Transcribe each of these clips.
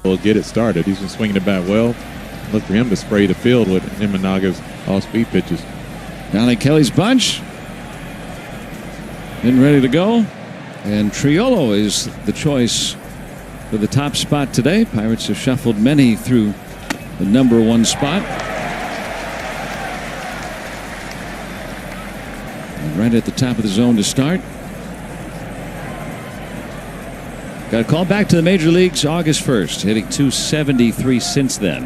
will get it started. He's been swinging the bat well. Look for him to spray the field with Imanaga's off-speed pitches. Donnie Kelly's bunch. Getting ready to go. And Triolo is the choice for the top spot today. Pirates have shuffled many through the #1 spot. And right at the top of the zone to start. Got called back to the major leagues August 1st, hitting .273 since then.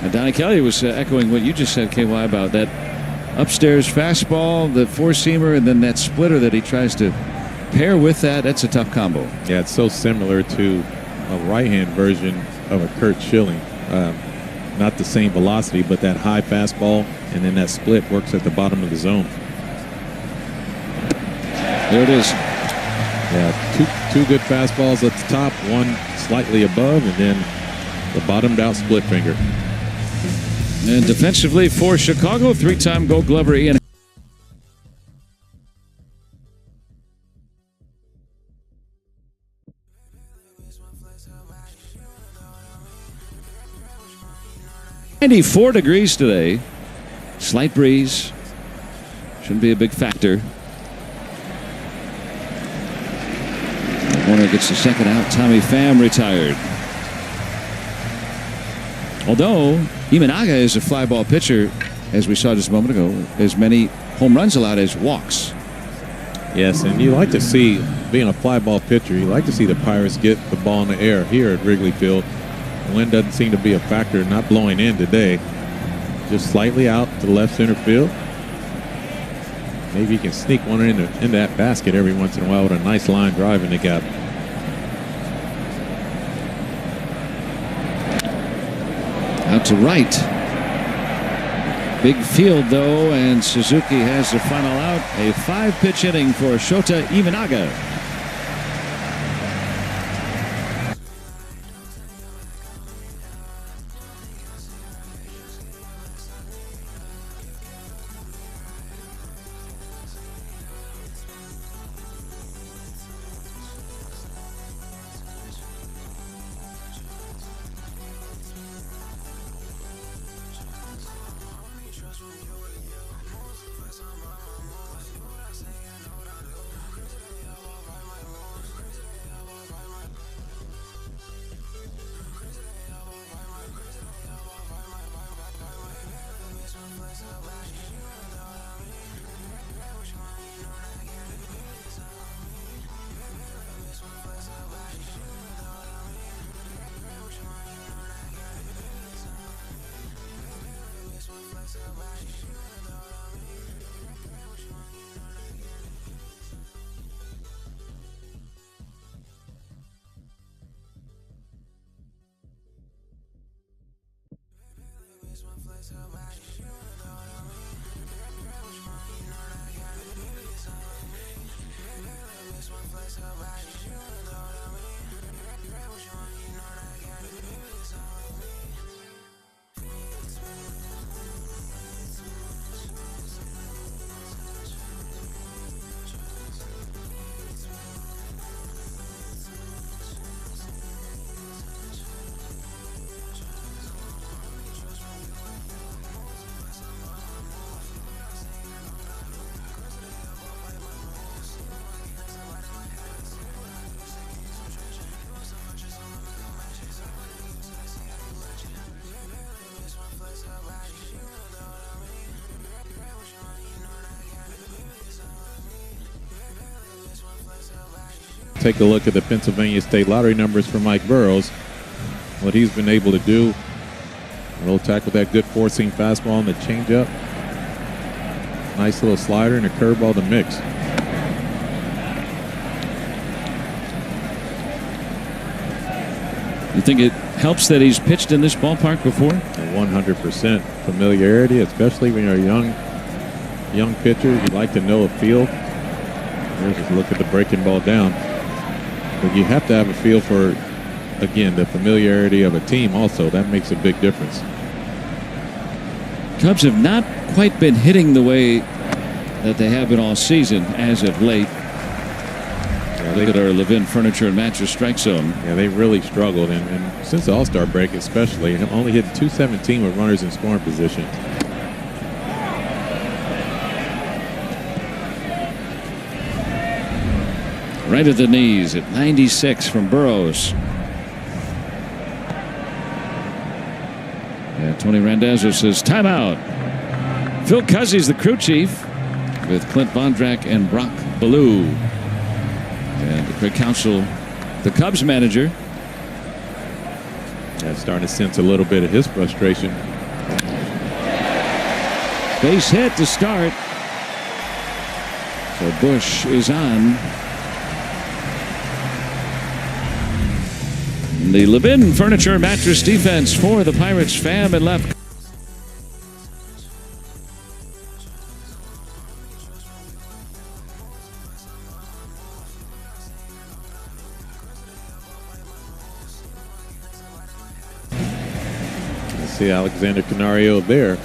And Donnie Kelly was echoing what you just said, KY, about that upstairs fastball, the four-seamer, and then that splitter that he tries to pair with that. That's a tough combo. Yeah, it's so similar to a right-hand version of a Kurt Schilling. Not the same velocity, but that high fastball, and then that split works at the bottom of the zone. There it is. Yeah, two good fastballs at the top, one slightly above, and then the bottomed out split finger. And defensively for Chicago, three-time Gold Glover Ian. .94 today. Slight breeze. Shouldn't be a big factor. Warner gets the second out. Tommy Pham retired. Although Imanaga is a fly ball pitcher, as we saw just a moment ago, as many home runs allowed as walks. Yes, and you like to see, being a fly ball pitcher, you like to see the Pirates get the ball in the air here at Wrigley Field. The wind doesn't seem to be a factor, not blowing in today. Just slightly out to left center field. Maybe you can sneak one in that basket every once in a while with a nice line drive in the gap. Out to right. Big field, though, and Suzuki has the final out. A 5-pitch inning for Shota Imanaga. Take a look at the Pennsylvania State Lottery numbers for Mike Burrows. What he's been able to do. A little tack with that good four-seam fastball and the changeup. Nice little slider and a curveball to mix. You think it helps that he's pitched in this ballpark before? 100% familiarity, especially when you're a young pitcher. You like to know a field. There's just look at the breaking ball down. But you have to have a feel for, again, the familiarity of a team also. That makes a big difference. Cubs have not quite been hitting the way that they have been all season as of late. Yeah, Look at our Levin Furniture and Mattress strike zone. Yeah, they really struggled, and since the All-Star break especially, only hit .217 with runners in scoring position. Right at the knees at 96 from Burrows. Yeah, Tony Randazzo says timeout. Phil Cuzzy's the crew chief with Clint Bondrak and Brock Ballou. And Craig Counsell, the Cubs manager. Yeah, starting to sense a little bit of his frustration. Base hit to start. So Bush is on. The Levin Furniture and Mattress defense for the Pirates. Pham and left. See Alexander Canario there.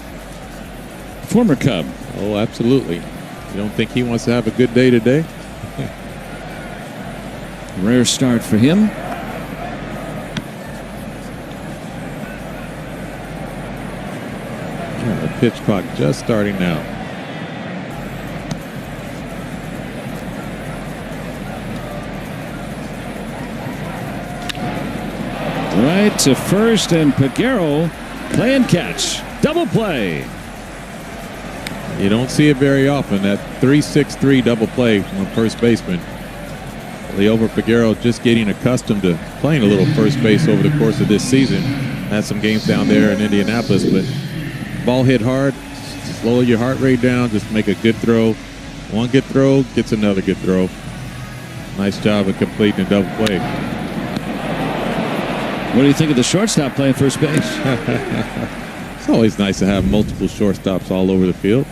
Former Cub. Oh, absolutely. You don't think he wants to have a good day today? Rare start for him. Yeah, the pitch clock just starting now. Right to first, and Peguero playing catch. Double play. You don't see it very often, that 3-6-3 double play from first baseman. Liover Peguero just getting accustomed to playing a little first base over the course of this season. Had some games down there in Indianapolis, but ball hit hard, slow your heart rate down, just make a good throw. One good throw gets another good throw. Nice job of completing a double play. What do you think of the shortstop playing first base? It's always nice to have multiple shortstops all over the field.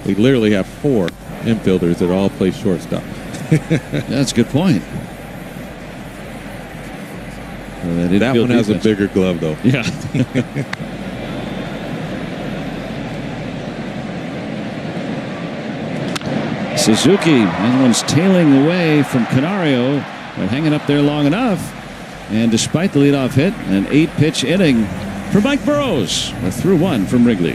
We literally have 4 infielders that all play shortstop. That's a good point. Well, that one has a bigger glove, though. Yeah. Suzuki, that one's tailing away from Canario, but hanging up there long enough. And despite the leadoff hit, an 8-pitch inning for Mike Burrows. A through 1 from Wrigley.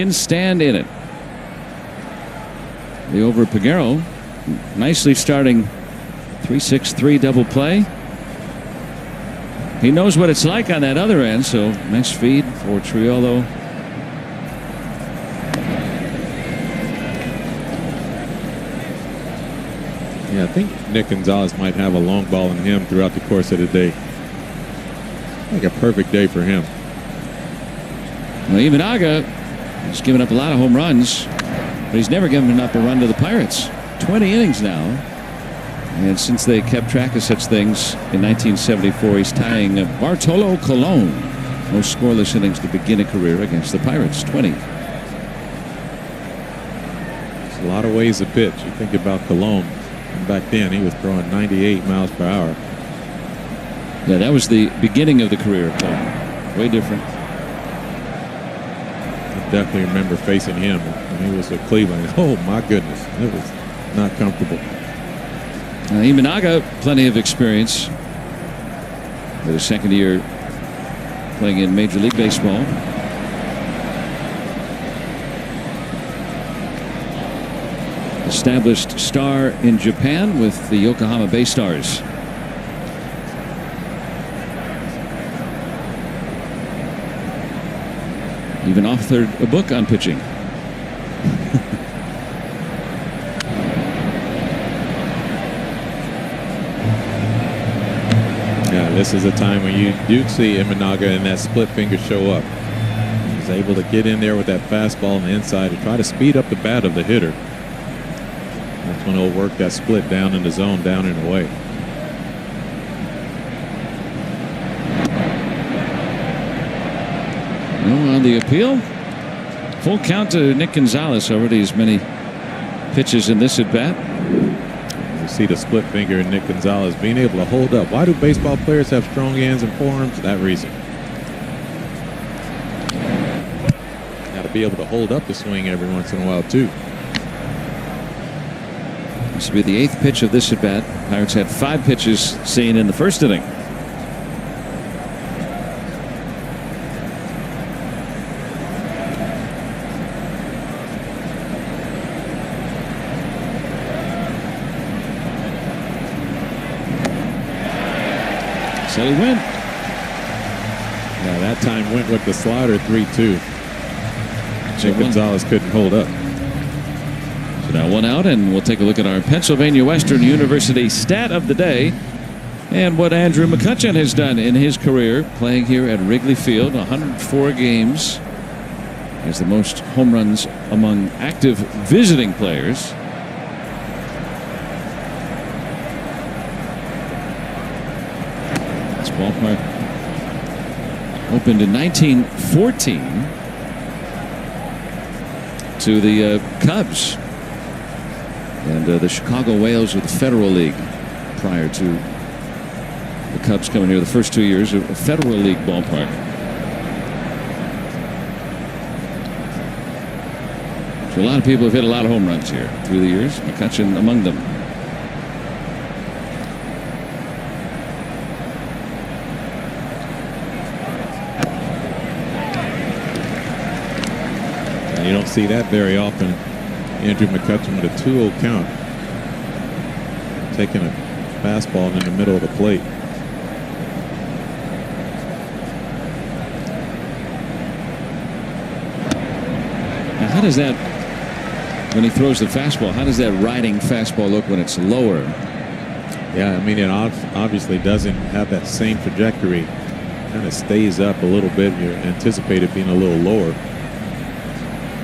Stand in it. The over Peguero, nicely starting 3-6-3 double play. He knows what it's like on that other end, so nice feed for Triolo. Yeah, I think Nick Gonzalez might have a long ball in him throughout the course of the day. Like a perfect day for him. Well, Imanaga has given up a lot of home runs, but he's never given up a run to the Pirates. 20 innings now. And since they kept track of such things in 1974, he's tying Bartolo Colon. Most scoreless innings to begin a career against the Pirates, 20. There's a lot of ways to pitch. You think about Colon. Back then, he was throwing 98 miles per hour. Yeah, that was the beginning of the career of Colon. Way different. I definitely remember facing him when he was with Cleveland. Oh, my goodness. It was not comfortable. Imanaga, plenty of experience. With his second year playing in Major League Baseball. Established star in Japan with the Yokohama Bay Stars. Even authored a book on pitching. Yeah, this is a time when you do see Imanaga and that split finger show up. He's able to get in there with that fastball on the inside and try to speed up the bat of the hitter. That's when he'll work that split down in the zone, down and away. On the appeal, full count to Nick Gonzalez. Already as many pitches in this at bat. You see the split finger in Nick Gonzalez being able to hold up. Why do baseball players have strong hands and forearms? That reason. Got to be able to hold up the swing every once in a while too. This will be the 8th pitch of this at bat. Pirates had 5 pitches seen in the first inning. Said he went. Yeah, that time went with the slider 3-2. Nick Gonzalez couldn't hold up. So now 1 out, and we'll take a look at our Pennsylvania Western University stat of the day and what Andrew McCutcheon has done in his career playing here at Wrigley Field. 104 games. He has the most home runs among active visiting players. This ballpark opened in 1914 to the Cubs. And the Chicago Whales of the Federal League prior to the Cubs coming here the first 2 years, a Federal League ballpark. So a lot of people have hit a lot of home runs here through the years, McCutcheon among them. And you don't see that very often. Andrew McCutcheon with a 2-0 count, taking a fastball in the middle of the plate. Now, how does that, when he throws the fastball, how does that riding fastball look when it's lower? Yeah, I mean, it obviously doesn't have that same trajectory. Kind of stays up a little bit. You anticipate it being a little lower.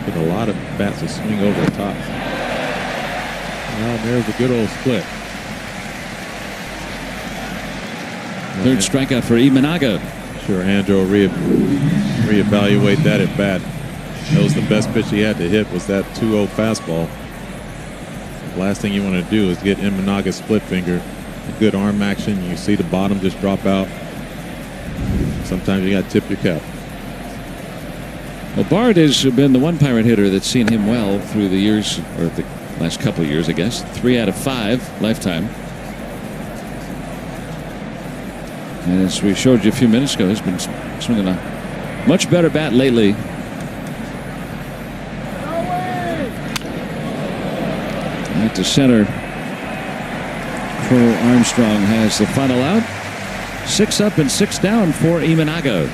With a lot of bats will swing over the top. Well, there's a good old split. Third strikeout for Imanaga. Sure, Andrew will reevaluate that at bat. That was the best pitch he had to hit, was that 2-0 fastball. Last thing you want to do is get Imanaga's split finger. A good arm action. You see the bottom just drop out. Sometimes you got to tip your cap. Well, Bard has been the one Pirate hitter that's seen him well through the years, or the last couple of years, I guess. 3 out of 5 lifetime. And as we showed you a few minutes ago, he's been swinging a much better bat lately. At the center, Crow Armstrong has the final out. 6 up and 6 down for Imanaga.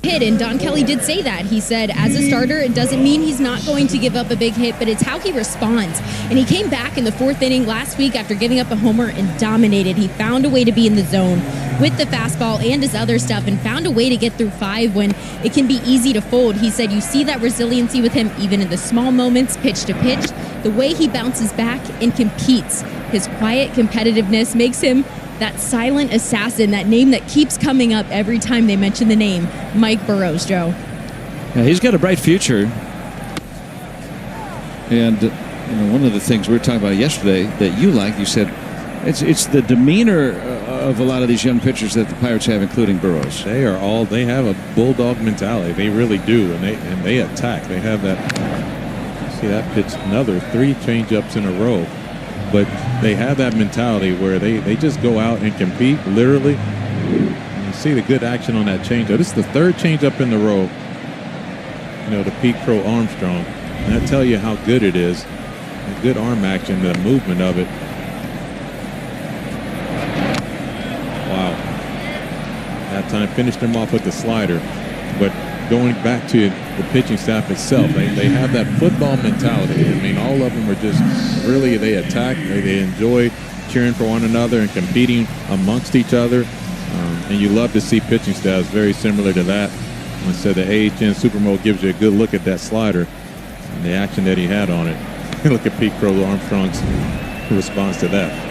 Hit, and Don Kelly did say that. He said, as a starter, it doesn't mean he's not going to give up a big hit, but it's how he responds. And he came back in the 4th inning last week after giving up a homer and dominated. He found a way to be in the zone with the fastball and his other stuff and found a way to get through 5 when it can be easy to fold. He said you see that resiliency with him even in the small moments, pitch to pitch, the way he bounces back and competes. His quiet competitiveness makes him that silent assassin, that name that keeps coming up every time they mention the name, Mike Burrows, Joe. Yeah, he's got a bright future. And one of the things we were talking about yesterday that you like, you said, it's the demeanor of a lot of these young pitchers that the Pirates have, including Burrows. They have a bulldog mentality. They really do, and they attack. They have that. See that pitch, another 3 changeups in a row. But they have that mentality where they just go out and compete, literally. You see the good action on that changeup. This is the 3rd changeup in the row, to Pete Crow Armstrong. And that tell you how good it is. The good arm action, the movement of it. Wow. That time finished him off with the slider. But going back to the pitching staff itself, they have that football mentality. I mean, all of them are just really, they attack, they enjoy cheering for one another and competing amongst each other. And you love to see pitching staffs very similar to that. And so the AHN Supermode gives you a good look at that slider and the action that he had on it. Look at Pete Crow Armstrong's response to that.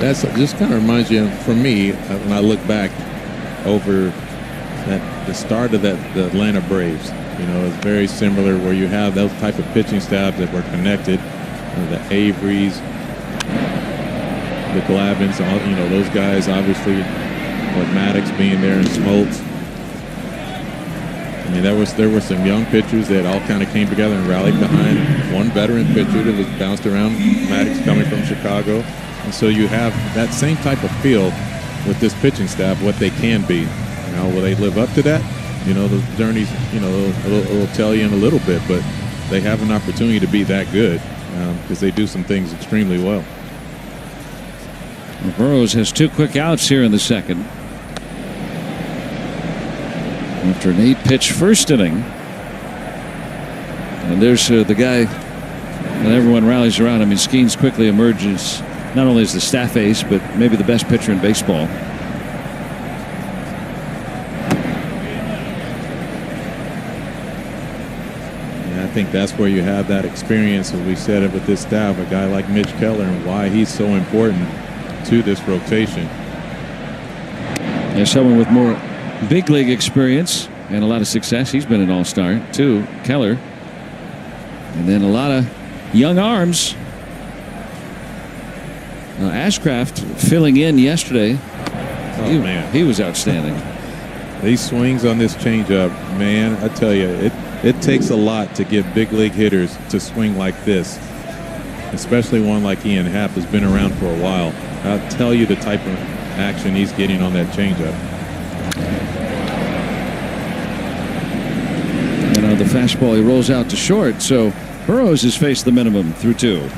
That's just kind of reminds you, for me, when I look back over the start of the Atlanta Braves. It's very similar where you have those type of pitching staffs that were connected. The Averys, the Glavins, those guys, obviously, with Maddox being there and Smoltz. I mean, there were some young pitchers that all kind of came together and rallied behind one veteran pitcher that was bounced around, Maddox coming from Chicago. And so you have that same type of feel with this pitching staff, what they can be. Will they live up to that? Those journeys, it'll tell you in a little bit, but they have an opportunity to be that good because they do some things extremely well. Burrows has 2 quick outs here in the 2nd. After an 8-pitch first inning. And there's the guy that everyone rallies around. I mean, Skeens quickly emerges not only as the staff ace, but maybe the best pitcher in baseball. I think that's where you have that experience, as we said it with this staff, a guy like Mitch Keller, and why he's so important to this rotation. There's someone with more big league experience and a lot of success. He's been an all-star too, Keller. And then a lot of young arms. Ashcraft filling in yesterday. Man, he was outstanding. These swings on this changeup, man, I tell you, it takes a lot to get big league hitters to swing like this, especially one like Ian Happ, who's been around for a while. I'll tell you the type of action he's getting on that changeup. And the fastball, he rolls out to short, so Burrows has faced the minimum through 2.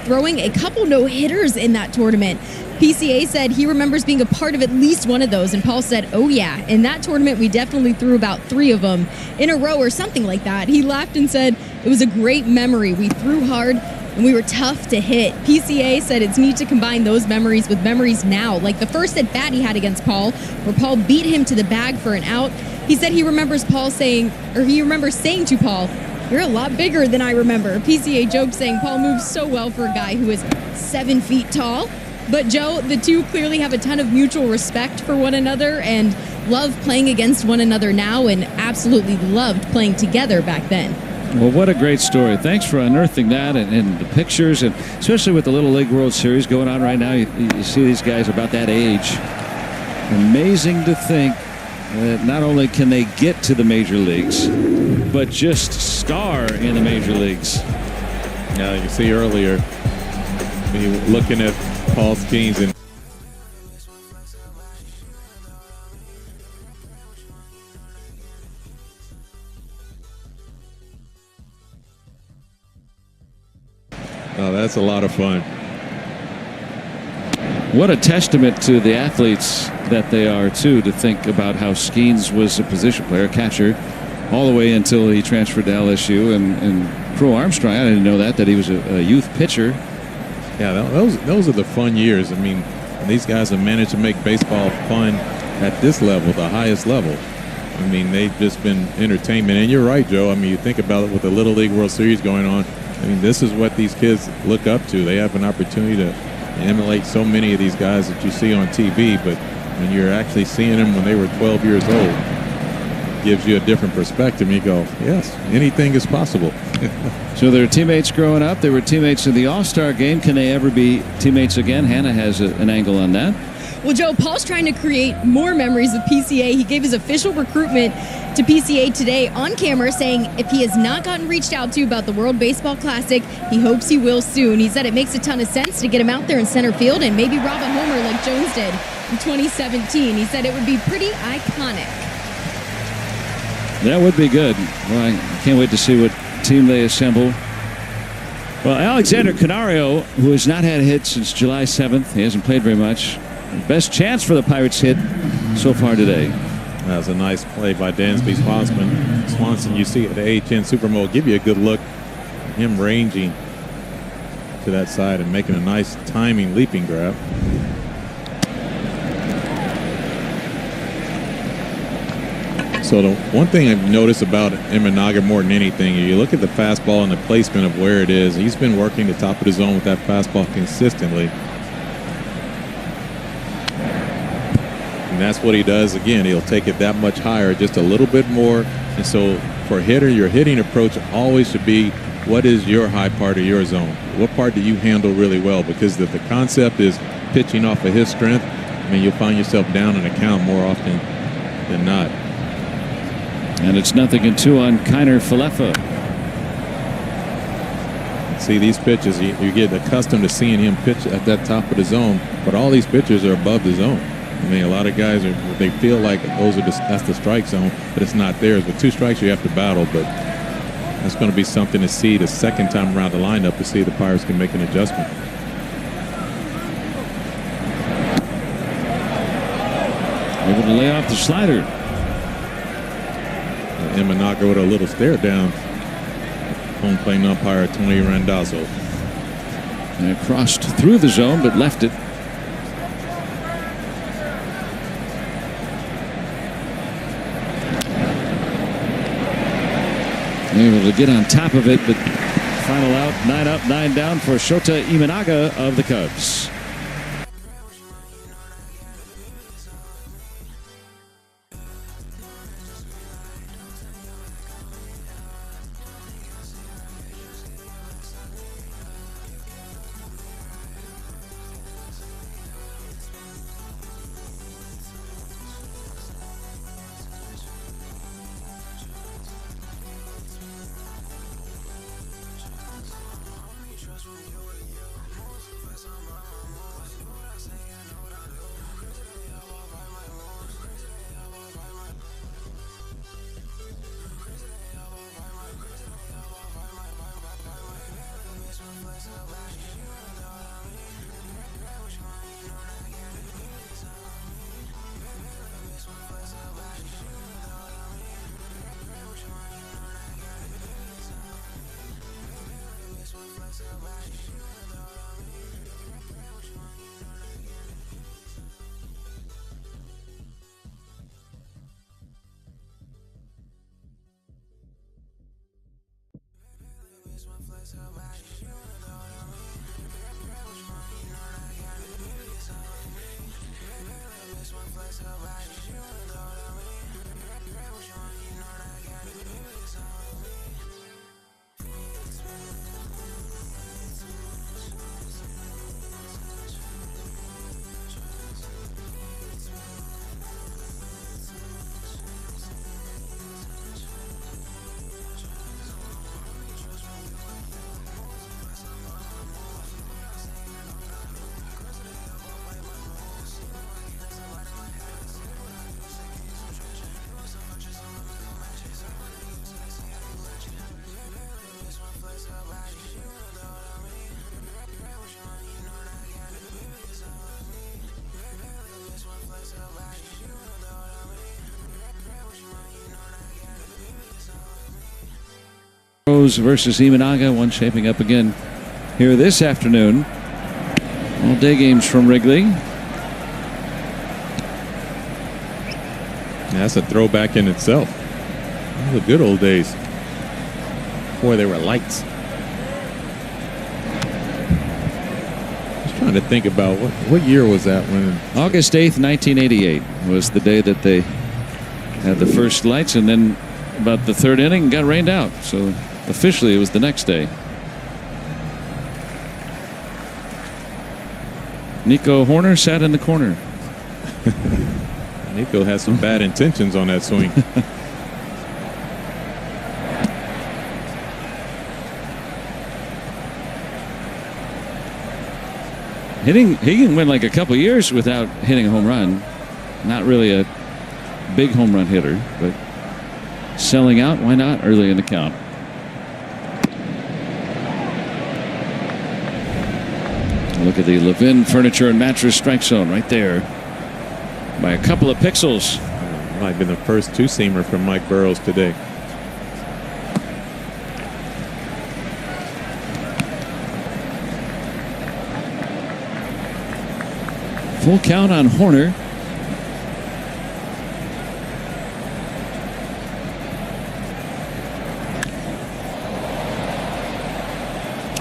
throwing a couple no-hitters in that tournament. PCA said he remembers being a part of at least one of those, and Paul said, oh yeah, in that tournament we definitely threw about 3 of them in a row or something like that. He laughed and said, it was a great memory. We threw hard and we were tough to hit. PCA said it's neat to combine those memories with memories now, like the first at bat he had against Paul, where Paul beat him to the bag for an out. He said he remembers saying to Paul, you're a lot bigger than I remember. PCA joked, saying Paul moves so well for a guy who is 7 feet tall. But Joe, the two clearly have a ton of mutual respect for one another and love playing against one another now, and absolutely loved playing together back then. Well, what a great story. Thanks for unearthing that and the pictures, and especially with the Little League World Series going on right now. You see these guys about that age. Amazing to think that not only can they get to the major leagues, but just star in the major leagues. Now, you see earlier, when you're looking at Paul Skeens and that's a lot of fun. What a testament to the athletes that they are, too, to think about how Skeens was a position player, catcher, all the way until he transferred to LSU. And Crow Armstrong, I didn't know that he was a youth pitcher. Yeah, those are the fun years. I mean, these guys have managed to make baseball fun at this level, the highest level. I mean, they've just been entertainment. And you're right, Joe. I mean, you think about it with the Little League World Series going on. I mean, this is what these kids look up to. They have an opportunity to emulate so many of these guys that you see on TV, but when you're actually seeing them when they were 12 years old, it gives you a different perspective. And you go, yes, anything is possible. So they're teammates growing up. They were teammates in the All-Star game. Can they ever be teammates again? Hannah has an angle on that. Well, Joe, Paul's trying to create more memories with PCA. He gave his official recruitment to PCA today on camera, saying if he has not gotten reached out to about the World Baseball Classic, he hopes he will soon. He said it makes a ton of sense to get him out there in center field and maybe rob a homer like Jones did in 2017. He said it would be pretty iconic. That would be good. Well, I can't wait to see what team they assemble. Well, Alexander Canario, who has not had a hit since July 7th, he hasn't played very much. Best chance for the Pirates hit so far today. That was a nice play by Dansby Swanson. You see at the AHN Super Bowl, give you a good look. Him ranging to that side and making a nice timing leaping grab. So the one thing I've noticed about Imanaga more than anything, you look at the fastball and the placement of where it is. He's been working the top of the zone with that fastball consistently. And that's what he does. Again, he'll take it that much higher, just a little bit more. And so for a hitter, your hitting approach always should be, what is your high part of your zone? What part do you handle really well? Because if the concept is pitching off of his strength, I mean, you'll find yourself down in a count more often than not. And it's 0-2 on Kiner Falefa. See, these pitches, you get accustomed to seeing him pitch at that top of the zone, but all these pitchers are above the zone. I mean, a lot of guys they feel like that's the strike zone, but it's not theirs. With 2 strikes, you have to battle. But that's going to be something to see the second time around the lineup, to see if the Pirates can make an adjustment. Able to lay off the slider. Imanaga with a little stare down. Home plate umpire Tony Randazzo. And it crossed through the zone, but left it. Able to get on top of it, but final out, 9 up, 9 down for Shota Imanaga of the Cubs. Rose versus Imanaga. One shaping up again here this afternoon. All day games from Wrigley. That's a throwback in itself. Those are the good old days. Before there were lights. Just trying to think about what year was that when? August 8th, 1988 was the day that they had the first lights, and then about the third inning got rained out. So officially it was the next day. Nico Horner sat in the corner. Nico has some bad intentions on that swing. He can win like a couple years without hitting a home run. Not really a big home run hitter, but selling out, why not, early in the count. Look at the Levin Furniture and Mattress strike zone right there by a couple of pixels. Might have been the first two-seamer from Mike Burrows today. Full count on Horner.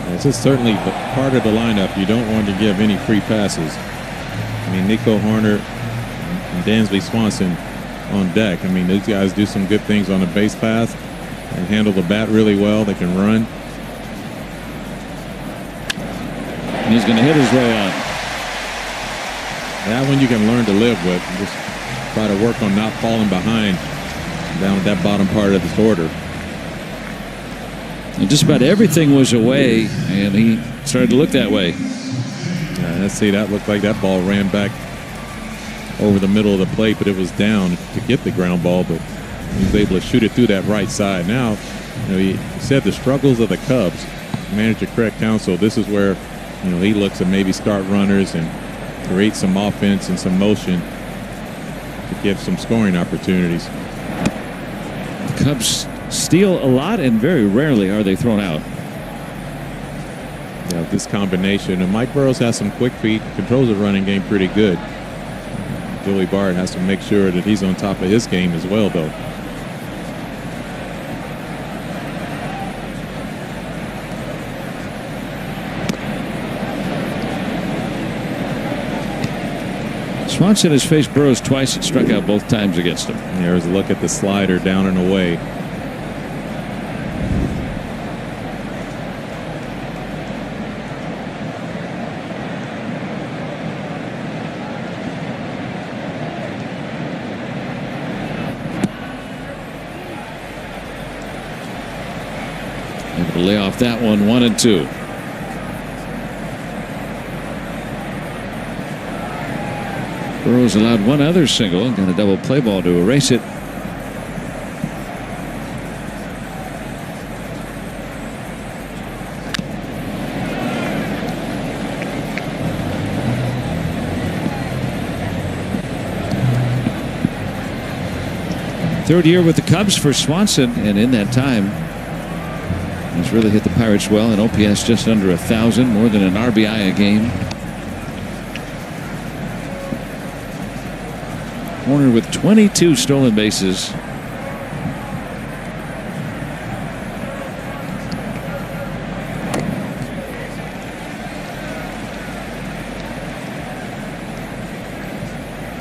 This is certainly part of the lineup. You don't want to give any free passes. I mean, Nico Horner and Dansby Swanson on deck. I mean, these guys do some good things on the base path and handle the bat really well. They can run. And he's going to hit his way out. That one you can learn to live with. And just try to work on not falling behind down at that bottom part of this order. And just about everything was away, and he started to look that way. Yeah, let's see, that looked like that ball ran back over the middle of the plate, but it was down to get the ground ball, but he was able to shoot it through that right side. Now, you know, he said the struggles of the Cubs. Manager Craig Counsell, this is where, you know, he looks to maybe start runners and create some offense and some motion to give some scoring opportunities. The Cubs steal a lot, and very rarely are they thrown out. Yeah, this combination, and Mike Burrows has some quick feet, controls the running game pretty good. Joey Bart has to make sure that he's on top of his game as well, though. Swanson has faced Burrows twice and struck out both times against him. And there's a look at the slider down and away. Able to lay off that one, 1-2. Burrows allowed one other single and got a double play ball to erase it. Third year with the Cubs for Swanson, and in that time he's really hit the Pirates well. An OPS just under 1,000, more than an RBI a game. Horner with 22 stolen bases.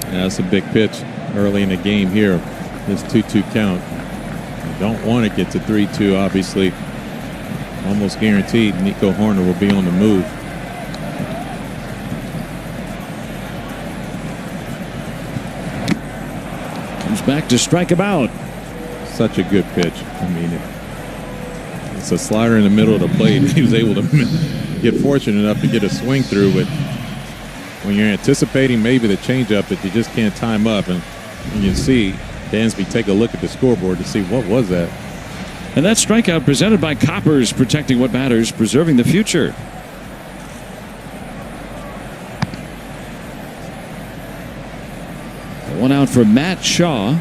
Yeah, that's a big pitch early in the game here. This 2-2 count. You don't want to get to 3-2, obviously. Almost guaranteed Nico Horner will be on the move. Comes back to strike him out. Such a good pitch. I mean, it's a slider in the middle of the plate. He was able to get fortunate enough to get a swing through, but when you're anticipating maybe the changeup that you just can't time up, and you can see Dansby take a look at the scoreboard to see what was that. And that strikeout presented by Coppers, protecting what matters, preserving the future. One out for Matt Shaw.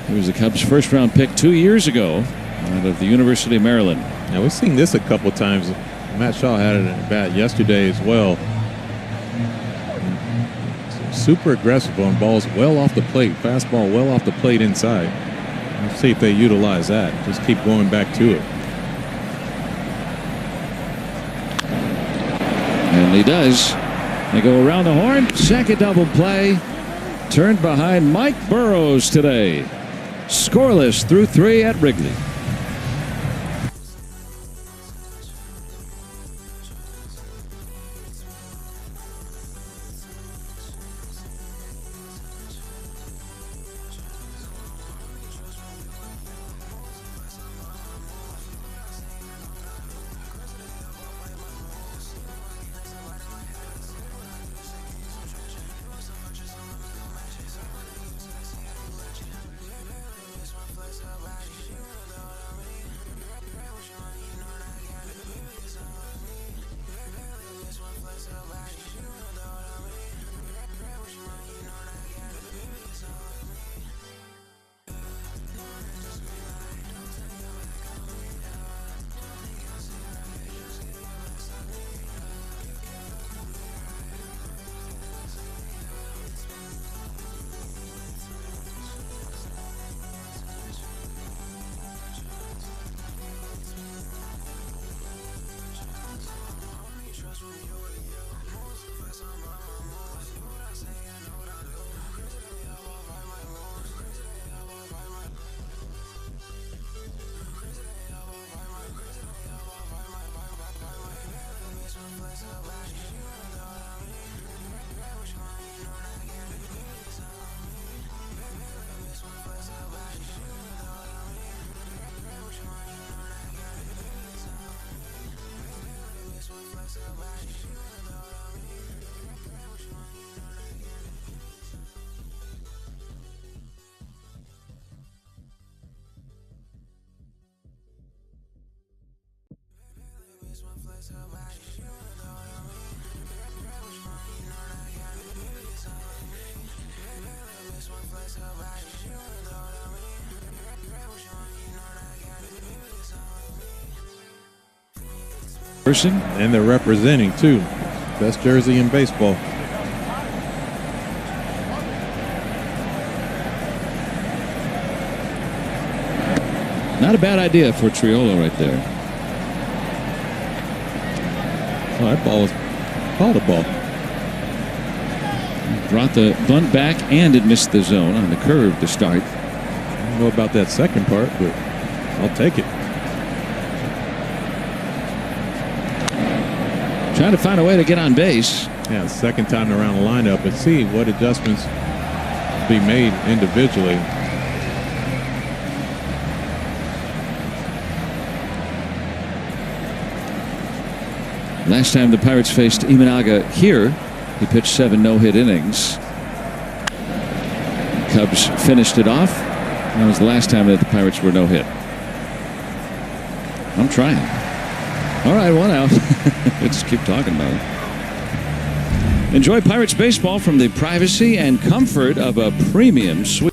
He was the Cubs' first-round pick 2 years ago out of the University of Maryland. Now, we've seen this a couple times. Matt Shaw had it at bat yesterday as well. Super aggressive on balls well off the plate. Fastball well off the plate inside. Let's see if they utilize that. Just keep going back to it. And he does. They go around the horn. Second double play. Turned behind Mike Burrows today. Scoreless through 3 at Wrigley. And they're representing too. Best jersey in baseball. Not a bad idea for Triolo right there. Oh, that ball was called a ball. Brought the bunt back and it missed the zone on the curve to start. I don't know about that second part, but I'll take it. Trying to find a way to get on base. Yeah, second time around the lineup, and see what adjustments be made individually. Last time the Pirates faced Imanaga here, he pitched 7 no-hit innings. Cubs finished it off. That was the last time that the Pirates were no-hit. I'm trying. All right, 1 out. Let's keep talking about it. Enjoy Pirates baseball from the privacy and comfort of a premium suite.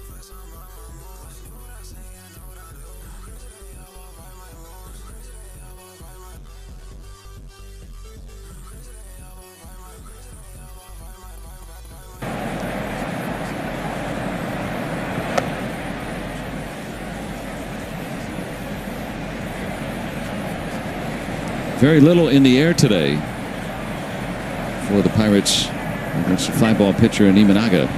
Very little in the air today for the Pirates against a fly ball pitcher in Imanaga.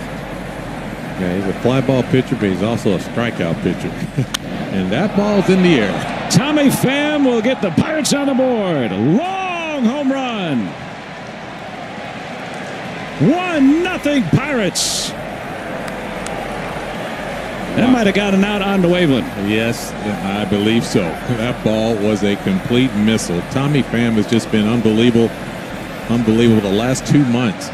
Yeah, he's a fly ball pitcher, but he's also a strikeout pitcher. And that ball's in the air. Tommy Pham will get the Pirates on the board. Long home run. 1-0 Pirates. That might have gotten out onto Waveland. Yes, I believe so. That ball was a complete missile. Tommy Pham has just been unbelievable the last 2 months.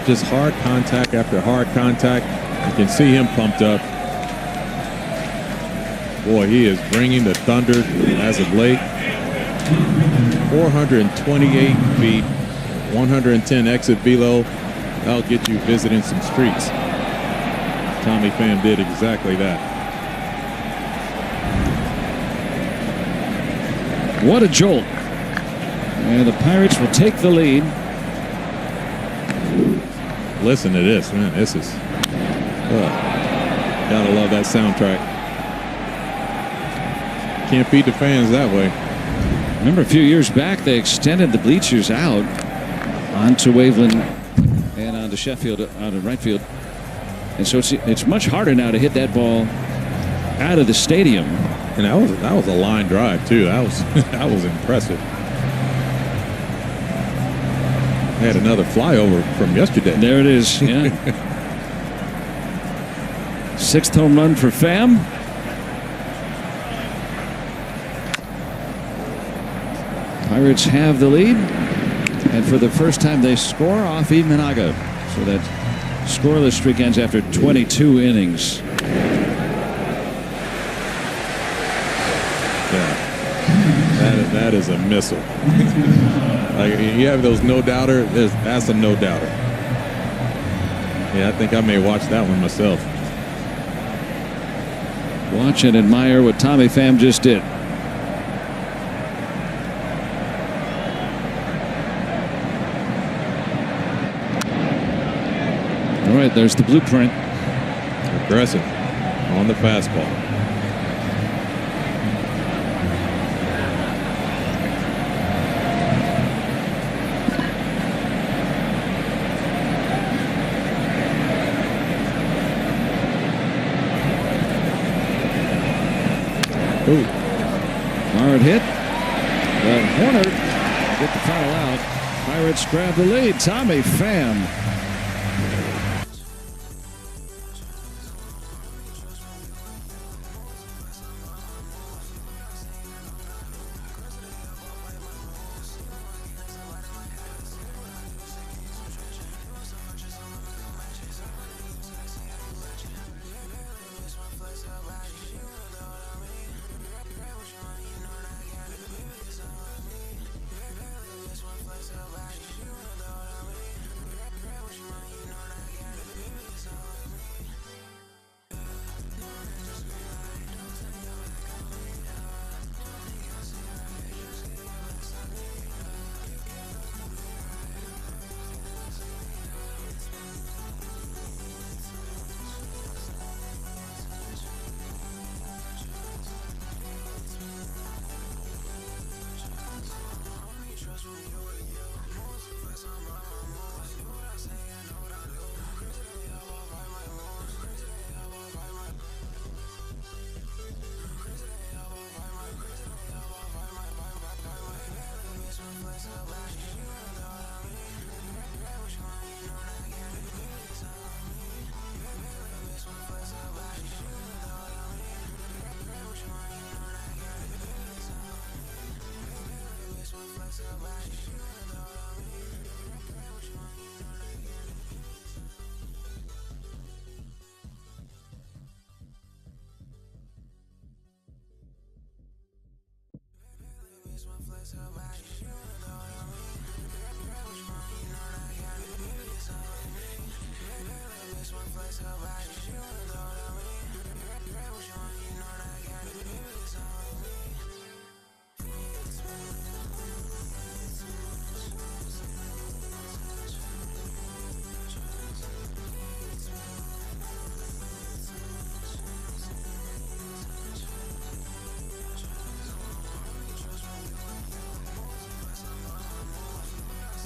Just hard contact after hard contact. You can see him pumped up. Boy, he is bringing the thunder as of late. 428 feet, 110 exit velo. That'll get you visiting some streets. Tommy Pham did exactly that. What a jolt. And the Pirates will take the lead. Listen to this, man. This is gotta love that soundtrack. Can't beat the fans that way. Remember a few years back they extended the bleachers out onto Waveland and onto Sheffield, out of right field. And so it's much harder now to hit that ball out of the stadium. And that was a line drive too. That was impressive. They had another flyover from yesterday. There it is. Yeah. 6th home run for Pham. Pirates have the lead, and for the first time they score off Imanaga. So that scoreless streak ends after 22 innings. Yeah, that is a missile. Like, you have those no doubter. That's a no doubter. Yeah, I think I may watch that one myself. Watch and admire what Tommy Pham just did. All right, there's the blueprint. Aggressive on the fastball. Ooh. Hard hit. But Horner get the foul out. Pirates grab the lead. Tommy Pham.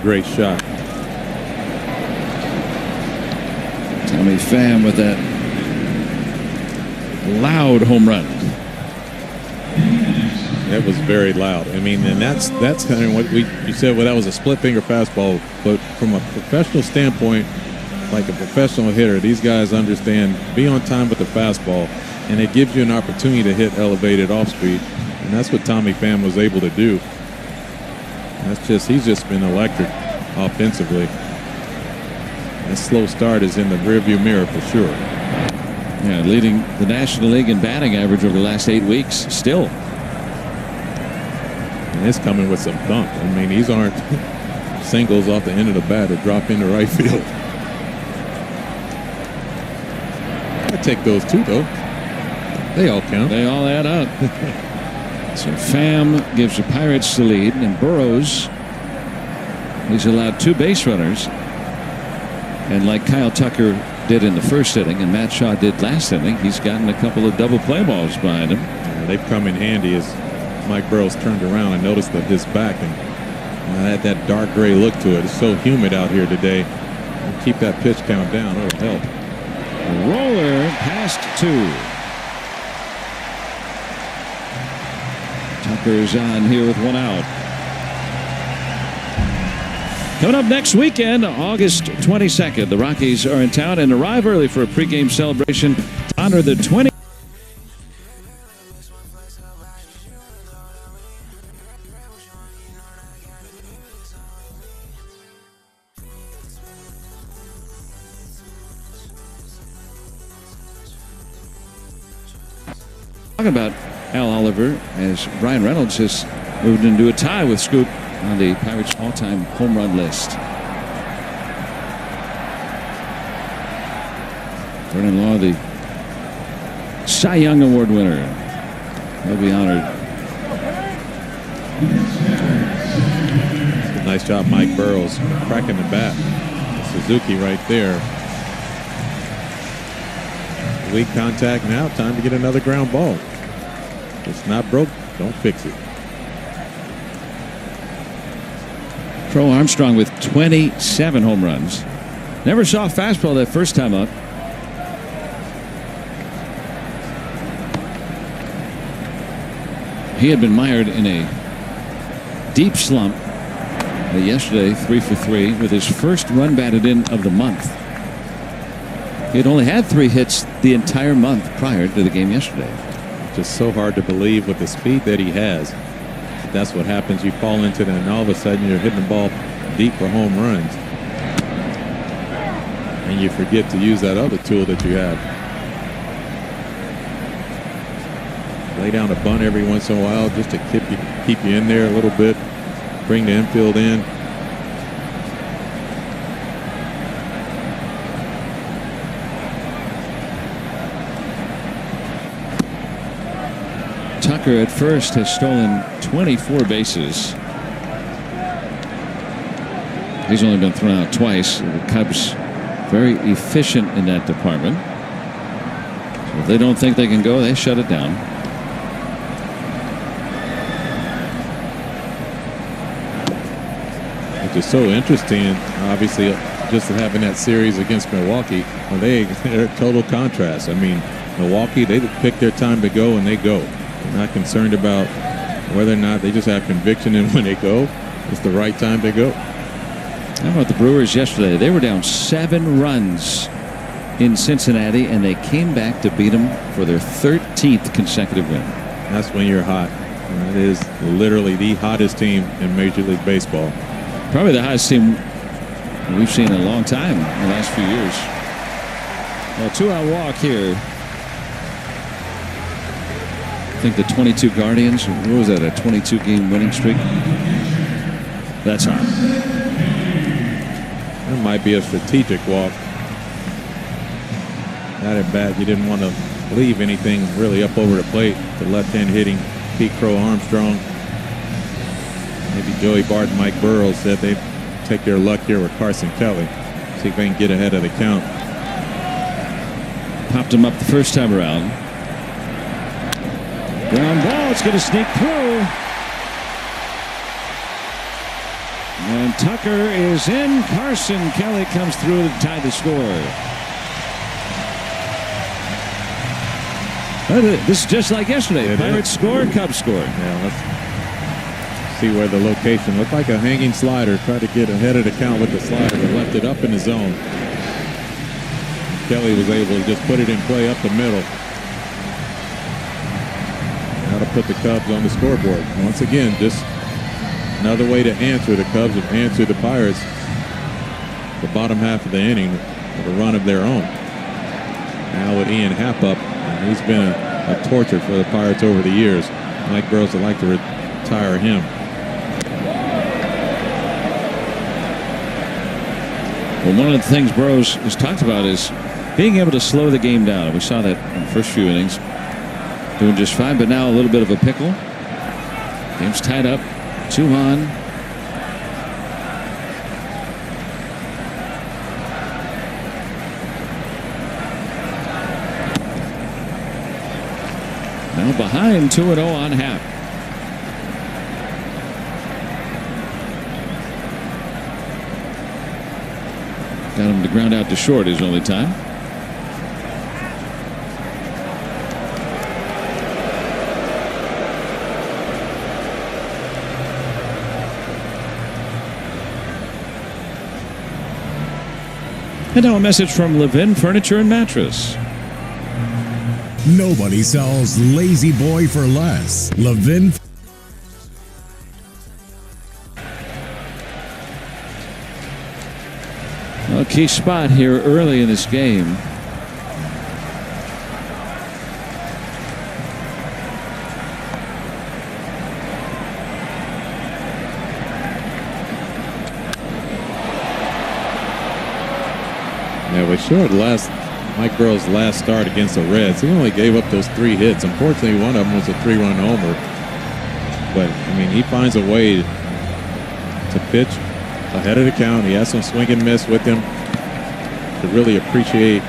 Great shot. Tommy Pham with that loud home run. That was very loud. I mean, and that's kind of what you said. Well, that was a split finger fastball, but from a professional standpoint, like a professional hitter, these guys understand be on time with the fastball, and it gives you an opportunity to hit elevated off speed, and that's what Tommy Pham was able to do. He's just been electric offensively. That slow start is in the rearview mirror for sure. Yeah, leading the National League in batting average over the last 8 weeks still. And it's coming with some thump. I mean, these aren't singles off the end of the bat that drop into right field. I take those too, though. They all count. They all add up. So Pham gives the Pirates the lead, and Burrows, he's allowed 2 base runners. And like Kyle Tucker did in the first inning and Matt Shaw did last inning, he's gotten a couple of double play balls behind him. Yeah, they've come in handy as Mike Burrows turned around and noticed that his back and had that dark gray look to it. It's so humid out here today. Keep that pitch count down. It'll help. Roller past 2. Tucker's on here with 1 out. Coming up next weekend, August 22nd, the Rockies are in town and arrive early for a pregame celebration to honor the 20. Talking about Al Oliver as Brian Reynolds has moved into a tie with Scoop on the Pirates' all-time home run list. Vernon Law, the Cy Young Award winner, he'll be honored. Nice job, Mike Burrows, cracking the bat. Suzuki right there. Weak contact now. Time to get another ground ball. If it's not broke, don't fix it. Crow Armstrong with 27 home runs. Never saw a fastball that first time up. He had been mired in a deep slump yesterday, 3 for 3, with his first run batted in of the month. He had only had 3 hits the entire month prior to the game yesterday. Just so hard to believe with the speed that he has. That's what happens. You fall into it, and all of a sudden you're hitting the ball deep for home runs. And you forget to use that other tool that you have. Lay down a bunt every once in a while just to keep you in there a little bit. Bring the infield in. Tucker at first has stolen 24 bases. He's only been thrown out twice. The Cubs very efficient in that department. So if they don't think they can go, they shut it down. Which is so interesting, obviously, just having that series against Milwaukee. Well, they're total contrast. I mean, Milwaukee, they pick their time to go and they go. They're not concerned about whether or not, they just have conviction in when they go. It's the right time to go. How about the Brewers yesterday? They were down 7 runs in Cincinnati, and they came back to beat them for their 13th consecutive win. That's when you're hot. That is literally the hottest team in Major League Baseball. Probably the hottest team we've seen in a long time in the last few years. Well, 2-out walk here. I think the 22 Guardians, what was that, a 22-game winning streak? That's hot. That might be a strategic walk. That at bat, you didn't want to leave anything really up over the plate. The left-hand hitting Pete Crow Armstrong. Maybe Joey Bart and Mike Burrows said they'd take their luck here with Carson Kelly. See if they can get ahead of the count. Popped him up the first time around. Ground ball, it's going to sneak through. And Tucker is in. Carson Kelly comes through to tie the score. This is just like yesterday. Pirates score, Cubs score. Yeah, let's see where the location looked like a hanging slider. Tried to get ahead of the count with the slider, but left it up in the zone. Kelly was able to just put it in play up the middle. Now to put the Cubs on the scoreboard. Once again, just another way to answer. The Cubs have answered the Pirates the bottom half of the inning with a run of their own. Now with Ian Happ up, and he's been a torture for the Pirates over the years. Mike Burrows would like to retire him. Well, one of the things Burrows has talked about is being able to slow the game down. We saw that in the first few innings, doing just fine, but now a little bit of a pickle. Game's tied up. 2 on. Now behind 2-0 on Happ. Got him to ground out to short his only time. And now a message from Levin Furniture and Mattress. Nobody sells Lazy Boy for less. Levin. A key spot here early in this game. Yeah, we showed Mike Burrow's last start against the Reds. He only gave up those 3 hits. Unfortunately, one of them was a 3-run homer. But, I mean, he finds a way to pitch ahead of the count. He has some swing and miss with him. To really appreciate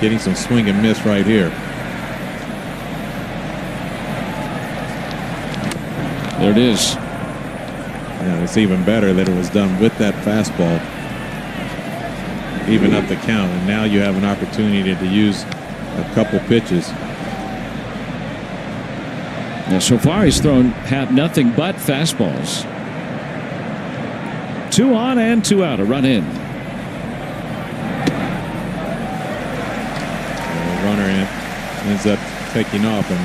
getting some swing and miss right here. There it is. Yeah, it's even better that it was done with that fastball. Even up the count, and now you have an opportunity to use a couple pitches. Now, so far he's thrown Happ nothing but fastballs. 2 on and 2 out. A run in. The runner ends up taking off, and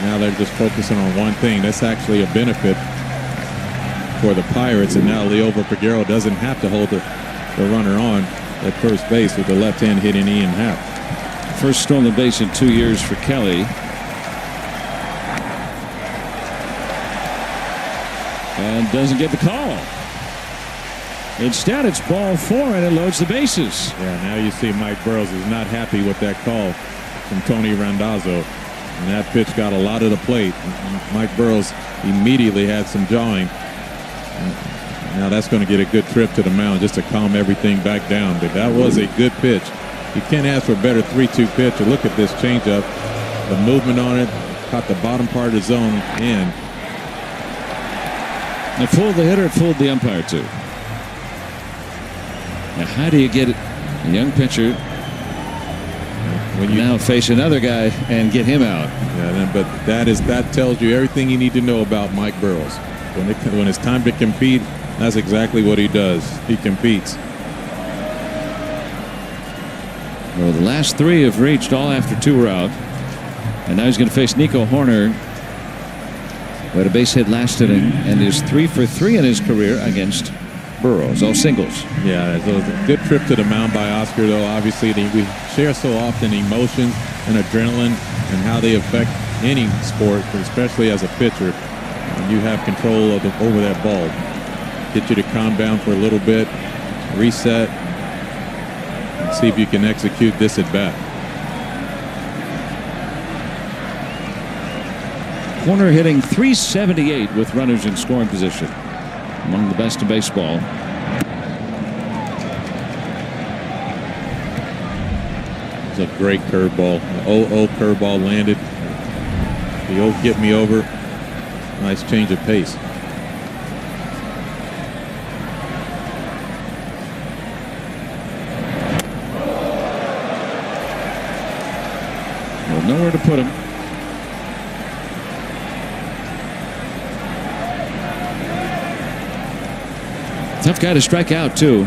now they're just focusing on one thing. That's actually a benefit for the Pirates, and now Liover Peguero doesn't have to hold the runner on at first base with the left-hand hitting Ian Happ. First stolen base in 2 years for Kelly. And doesn't get the call. Instead, it's ball 4, and it loads the bases. Yeah, now you see Mike Burrows is not happy with that call from Tony Randazzo. And that pitch got a lot of the plate. Mike Burrows immediately had some jawing. Now that's going to get a good trip to the mound just to calm everything back down. But that was a good pitch. You can't ask for a better 3-2 pitch. And look at this changeup. The movement on it caught the bottom part of the zone in. It fooled the hitter. It fooled the umpire too. Now how do you get a young pitcher when you now face another guy and get him out? Yeah, but that tells you everything you need to know about Mike Burrows. When it's time to compete, that's exactly what he does. He competes. Well, the last 3 have reached all after 2 are out. And now he's going to face Nico Horner, who had a base hit last inning and is 3 for 3 in his career against Burrows. All singles. Yeah, it was a good trip to the mound by Oscar, though. Obviously, we share so often emotions and adrenaline and how they affect any sport, but especially as a pitcher. And you have control over that ball. Get you to calm down for a little bit, reset, and see if you can execute this at bat. Horner hitting .378 with runners in scoring position. Among the best in baseball. It's a great curveball. The 0-0 curveball landed. The 0 get me over. Nice change of pace. Well, nowhere to put him. Tough guy to strike out, too.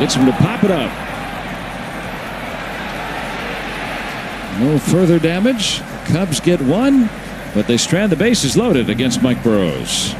Gets him to pop it up. No further damage. Cubs get 1, but they strand the bases loaded against Mike Burrows.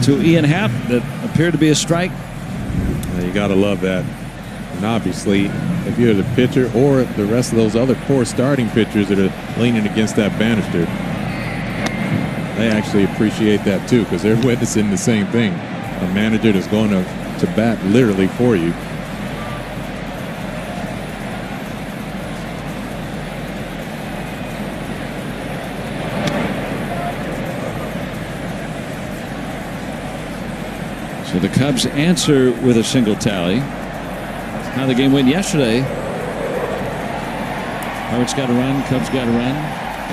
To Ian Happ, that appeared to be a strike. You got to love that. And obviously, if you're the pitcher or the rest of those other poor starting pitchers that are leaning against that banister, they actually appreciate that too, because they're witnessing the same thing. A manager that's going to bat literally for you. So the Cubs answer with a single tally. How the game went yesterday. Pirates got a run, Cubs got a run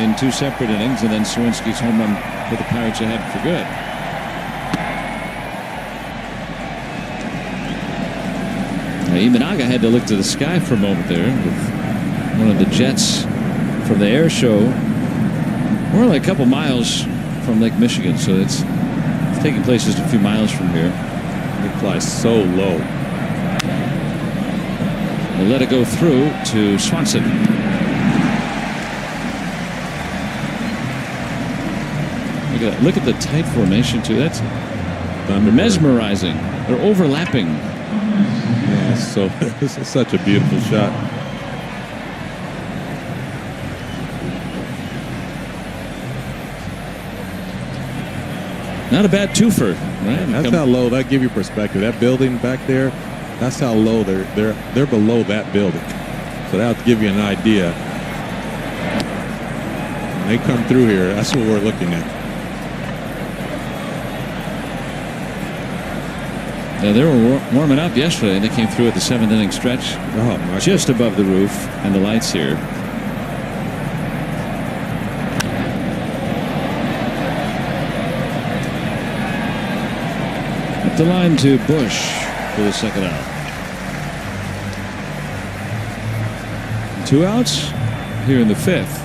in 2 separate innings, and then Sawinski's home run put the Pirates ahead for good. Now, Imanaga had to look to the sky for a moment there with one of the jets from the air show. We're only a couple miles from Lake Michigan, so it's taking place just a few miles from here. It flies so low. We'll let it go through to Swanson. Look at the tight formation too. That's mesmerizing. They're overlapping. Yeah, so this is such a beautiful shot. Not a bad twofer, right? That's how low. That give you perspective. That building back there, that's how low they're below that building. So that'll give you an idea. When they come through here, that's what we're looking at. Yeah, they were warming up yesterday. They came through at the 7th inning stretch, just above the roof and the lights here. Up the line to Bush for the second out. 2 outs here in the 5th.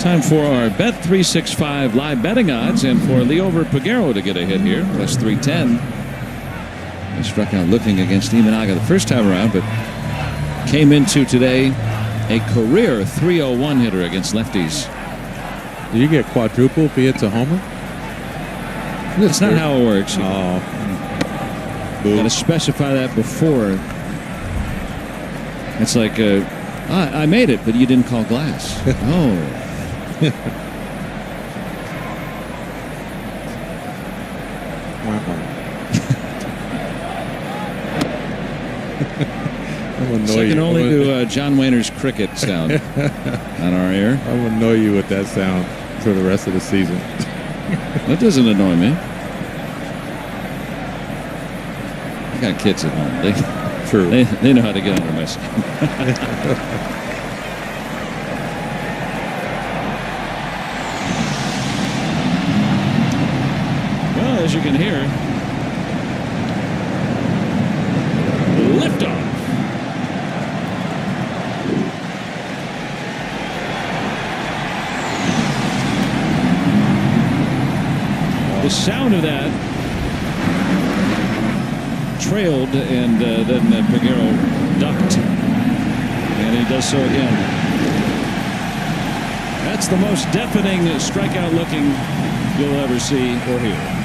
Time for our Bet365 live betting odds, and for Liover Peguero to get a hit here, plus 310. He struck out looking against Imanaga the first time around, but came into today a career 301 hitter against lefties. Do you get quadruple if he hits a homer? That's not how it works. Oh. Got to specify that before. It's like, I made it, but you didn't call glass. Oh. I'm Second only to John Wayner's cricket sound on our air. I will annoy you with that sound for the rest of the season. That doesn't annoy me. I got kids at home. They know how to get under my skin. Well, as you can hear, liftoff. The sound of that trailed, and then Peguero ducked, and he does so again. That's the most deafening strikeout looking you'll ever see or hear.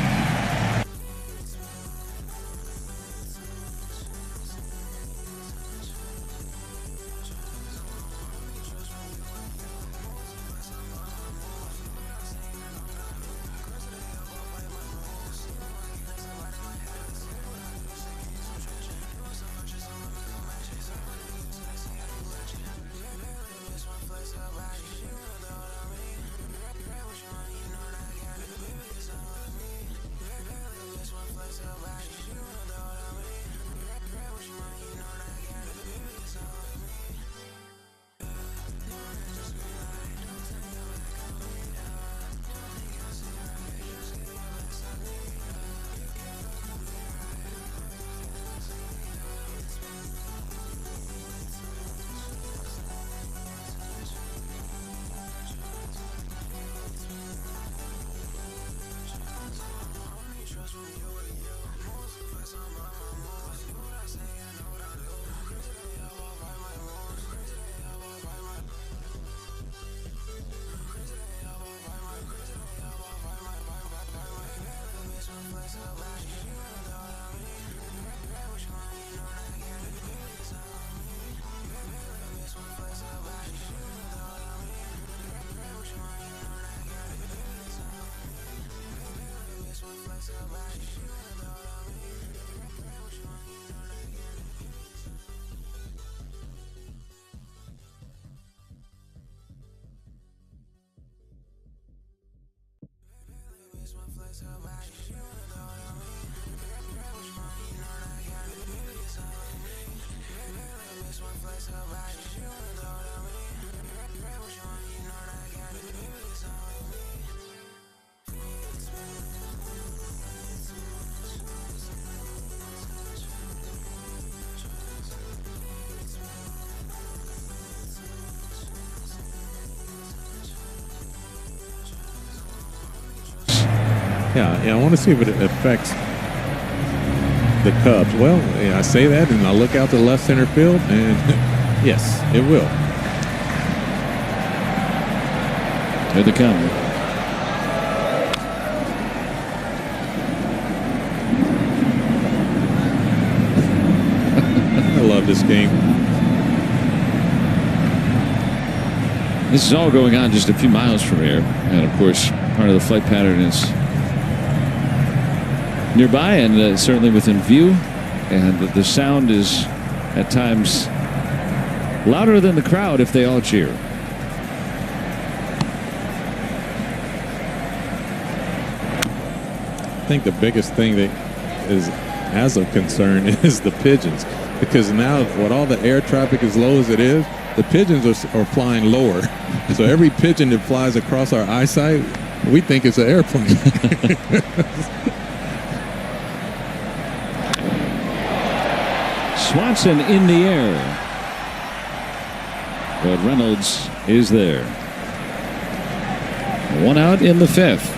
Yeah, I want to see if it affects the Cubs. Well, I say that, and I look out to left center field, and yes, it will. Here they come. I love this game. This is all going on just a few miles from here, and of course, part of the flight pattern is nearby and certainly within view, and the sound is at times louder than the crowd if they all cheer. I think the biggest thing that is as of concern is the pigeons, because now with all the air traffic as low as it is, the pigeons are flying lower. So every pigeon that flies across our eyesight, we think it's an airplane. Swanson in the air, but Reynolds is there. 1 out in the 5th.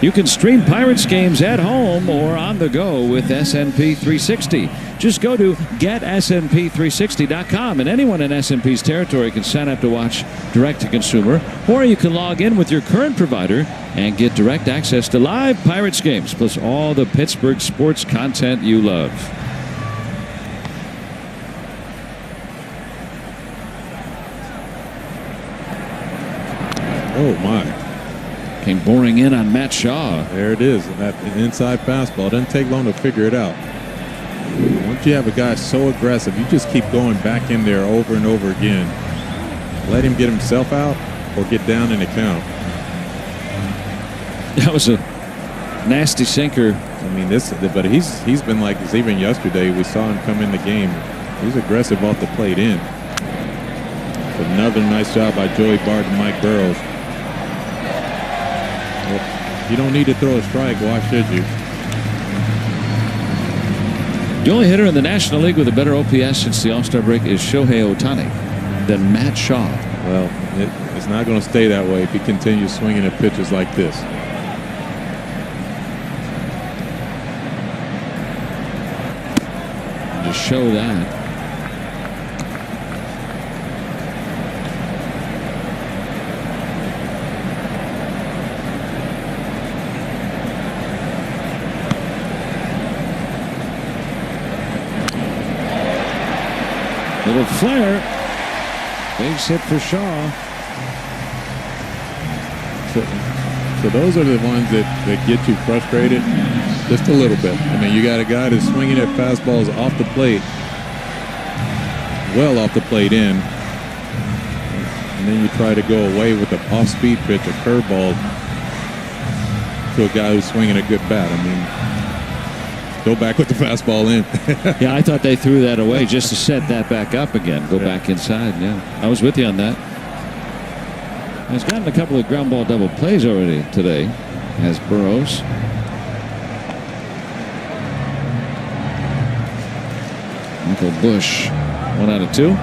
You can stream Pirates games at home or on the go with S&P 360. Just go to getsnp360.com, and anyone in S&P's territory can sign up to watch direct to consumer, or you can log in with your current provider and get direct access to live Pirates games, plus all the Pittsburgh sports content you love. Oh my. Came boring in on Matt Shaw. There it is, that inside fastball. It doesn't take long to figure it out. Once you have a guy so aggressive, you just keep going back in there over and over again. Let him get himself out or get down in the count. That was a nasty sinker. I mean, but he's been like this even yesterday. We saw him come in the game. He's aggressive off the plate in. Another nice job by Joey Bart and Mike Burrows. Well, you don't need to throw a strike. Why should you? The only hitter in the National League with a better OPS since the All-Star break is Shohei Ohtani than Matt Shaw. Well, it's not going to stay that way if he continues swinging at pitches like this. Just show that. Little flare. Base hit for Shaw. So those are the ones that get you frustrated just a little bit. I mean, you got a guy that's swinging at fastballs off the plate, well off the plate in, and then you try to go away with an off-speed pitch, a curveball, to a guy who's swinging a good bat. I mean, go back with the fastball in. Yeah, I thought they threw that away just to set that back up again. Go back inside, yeah. I was with you on that. He's gotten a couple of ground ball double plays already today, as Burrows. Michael Bush, 1 out of 2.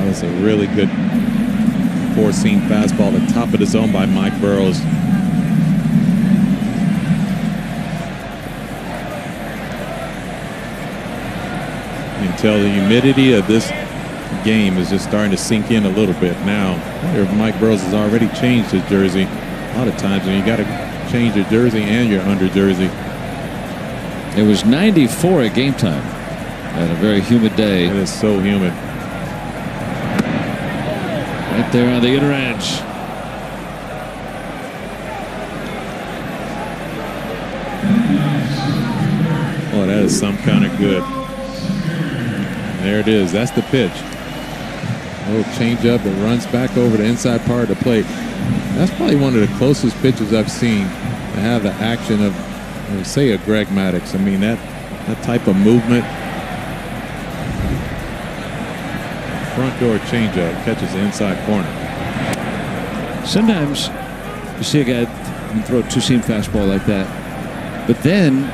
That's a really good four-seam fastball at the top of the zone by Mike Burrows. You can tell the humidity of this game is just starting to sink in a little bit now. I wonder if Mike Burrows has already changed his jersey. A lot of times when you got to change your jersey and your under jersey. It was 94 at game time on a very humid day. It is so humid. Right there on the inner edge. Oh, that is some kind of good. There it is. That's the pitch. Little change up and runs back over the inside part of the plate. That's probably one of the closest pitches I've seen to have the action of, say, a Greg Maddux. I mean, that type of movement. Front door change up, catches the inside corner. Sometimes you see a guy can throw a two-seam fastball like that, but then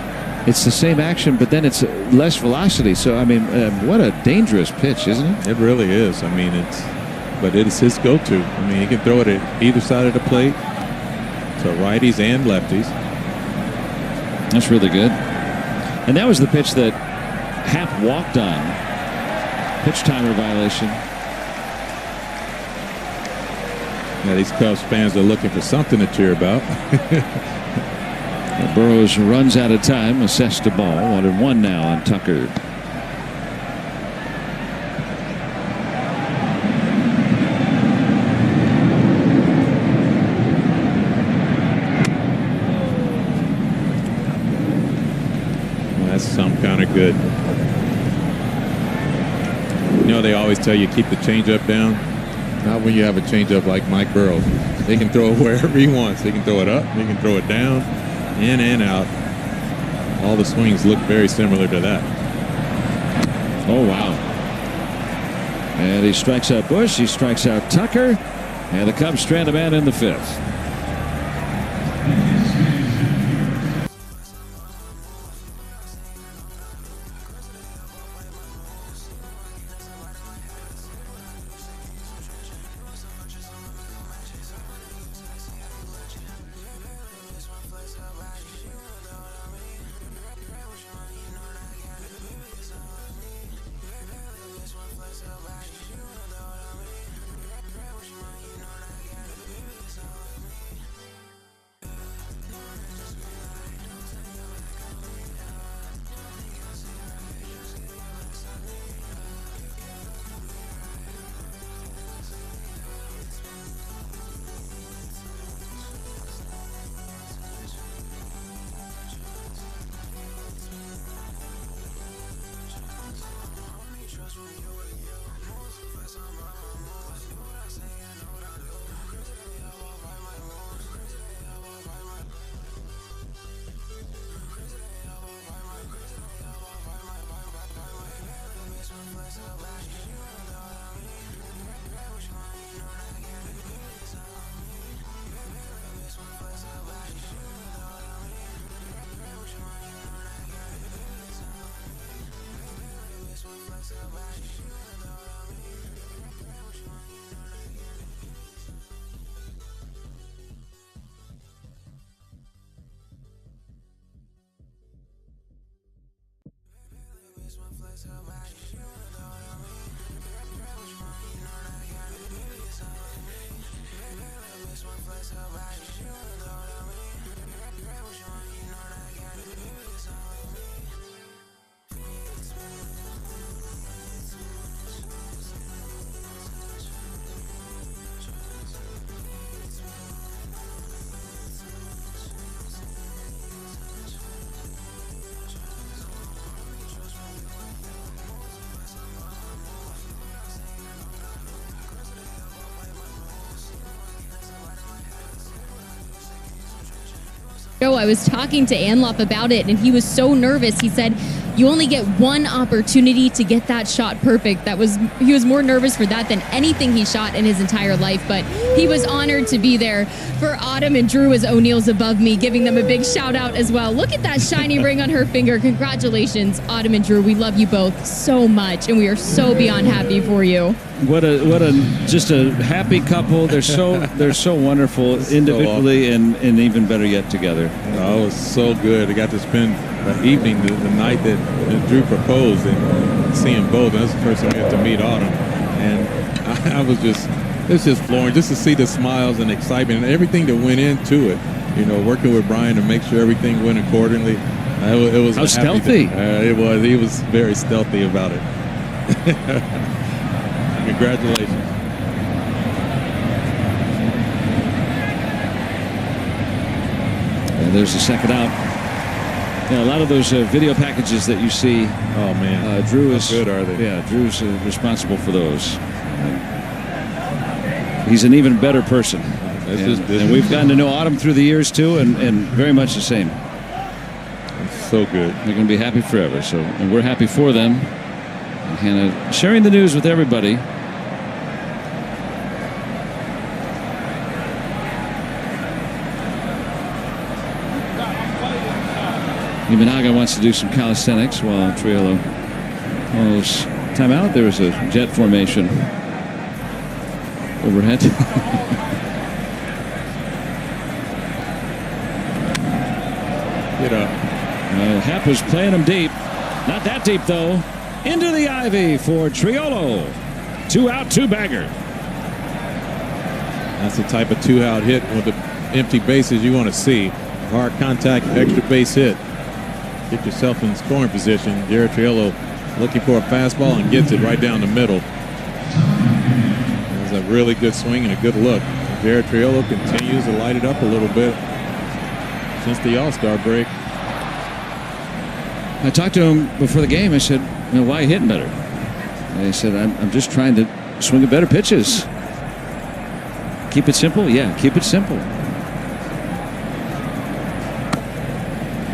it's the same action, but then it's less velocity. So, I mean, what a dangerous pitch, isn't it? It really is. I mean, but it is his go-to. I mean, he can throw it at either side of the plate to righties and lefties. That's really good. And that was the pitch that Happ walked on. Pitch timer violation. Yeah, these Cubs fans are looking for something to cheer about. Burrows runs out of time, assessed the ball. 1-1 now on Tucker. Well, that's some kind of good. You know, they always tell you keep the changeup down. Not when you have a changeup like Mike Burrows. They can throw it wherever he wants. They can throw it up. They can throw it down, in and out. All the swings look very similar to that. Oh, wow. And he strikes out Bush. He strikes out Tucker. And the Cubs strand a man in the fifth. I was talking to Anloff about it, and he was so nervous. He said, you only get one opportunity to get that shot perfect. He was more nervous for that than anything he shot in his entire life, but he was honored to be there. For Autumn and Drew, as O'Neill's above me, giving them a big shout out as well. Look at that shiny ring on her finger. Congratulations, Autumn and Drew. We love you both so much, and we are so beyond happy for you. What a just a happy couple. They're so wonderful individually and even better yet together. Oh, it was so good. I got to spend the evening, the night that Drew proposed, and see them both. That's the first time I got to meet Autumn, and I was it's just flooring just to see the smiles and excitement and everything that went into it. You know, working with Brian to make sure everything went accordingly. It was how stealthy. It was. He was very stealthy about it. Congratulations. And there's the second out. Yeah, a lot of those video packages that you see. Oh man, Drew how is good are they? Yeah, Drew's responsible for those. He's an even better person. And we've gotten to know Autumn through the years too, and very much the same. So good. They're going to be happy forever. So, and we're happy for them. And Hannah sharing the news with everybody. Imanaga wants to do some calisthenics while Triolo calls timeout. There was a jet formation overhead. Get up. Happ was playing him deep. Not that deep, though. Into the ivy for Triolo. 2 out, 2 bagger. That's the type of 2-out hit with the empty bases you want to see. Hard contact, extra base hit. Get yourself in scoring position. Jared Triolo looking for a fastball and gets it right down the middle. That's a really good swing and a good look. Jared Triolo continues to light it up a little bit since the All-Star break. I talked to him before the game. I said, why are you hitting better? And he said, I'm just trying to swing at better pitches. Keep it simple? Yeah, keep it simple.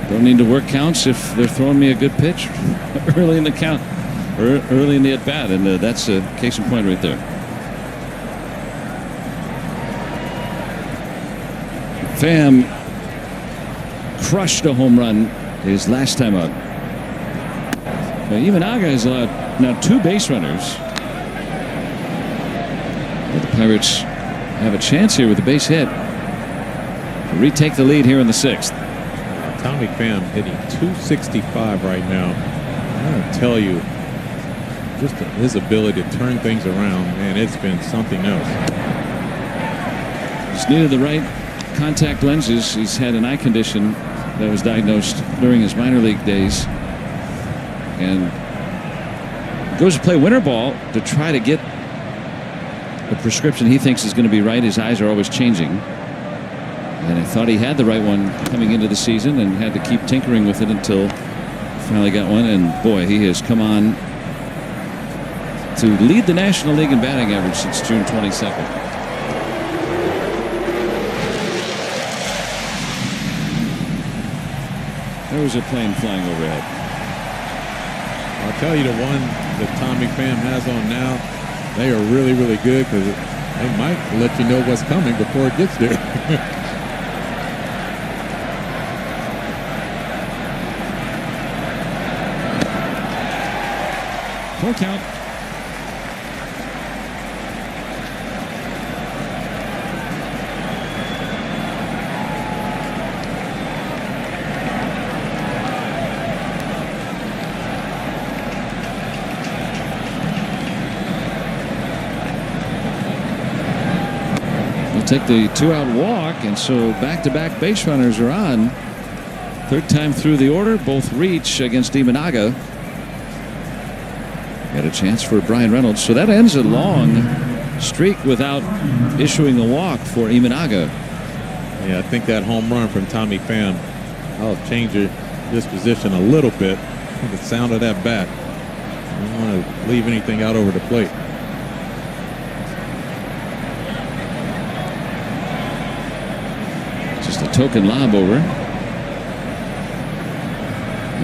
Don't need to work counts if they're throwing me a good pitch early in the count or early in the at-bat. And that's a case in point right there. Pham crushed a home run his last time out. Imanaga has allowed now 2 base runners. But the Pirates have a chance here with a base hit to retake the lead here in the 6th. Tommy Pham hitting .265 right now. I want to tell you, just his ability to turn things around, man, it's been something else. He's needed the right contact lenses. He's had an eye condition that was diagnosed during his minor league days, and goes to play winter ball to try to get a prescription he thinks is going to be right. His eyes are always changing, and I thought he had the right one coming into the season and had to keep tinkering with it until finally got one. And boy, he has come on to lead the National League in batting average since June 22nd. There was a plane flying overhead. I'll tell you, the one that Tommy Pham has on now, they are really, really good because they might let you know what's coming before it gets there. Full count. Take the 2-out walk, and so back-to-back base runners are on. 3rd time through the order, both reach against Imanaga. Got a chance for Brian Reynolds, so that ends a long streak without issuing a walk for Imanaga. Yeah, I think that home run from Tommy Pham, I'll change your disposition a little bit. The sound of that bat. I don't want to leave anything out over the plate. Token lob over.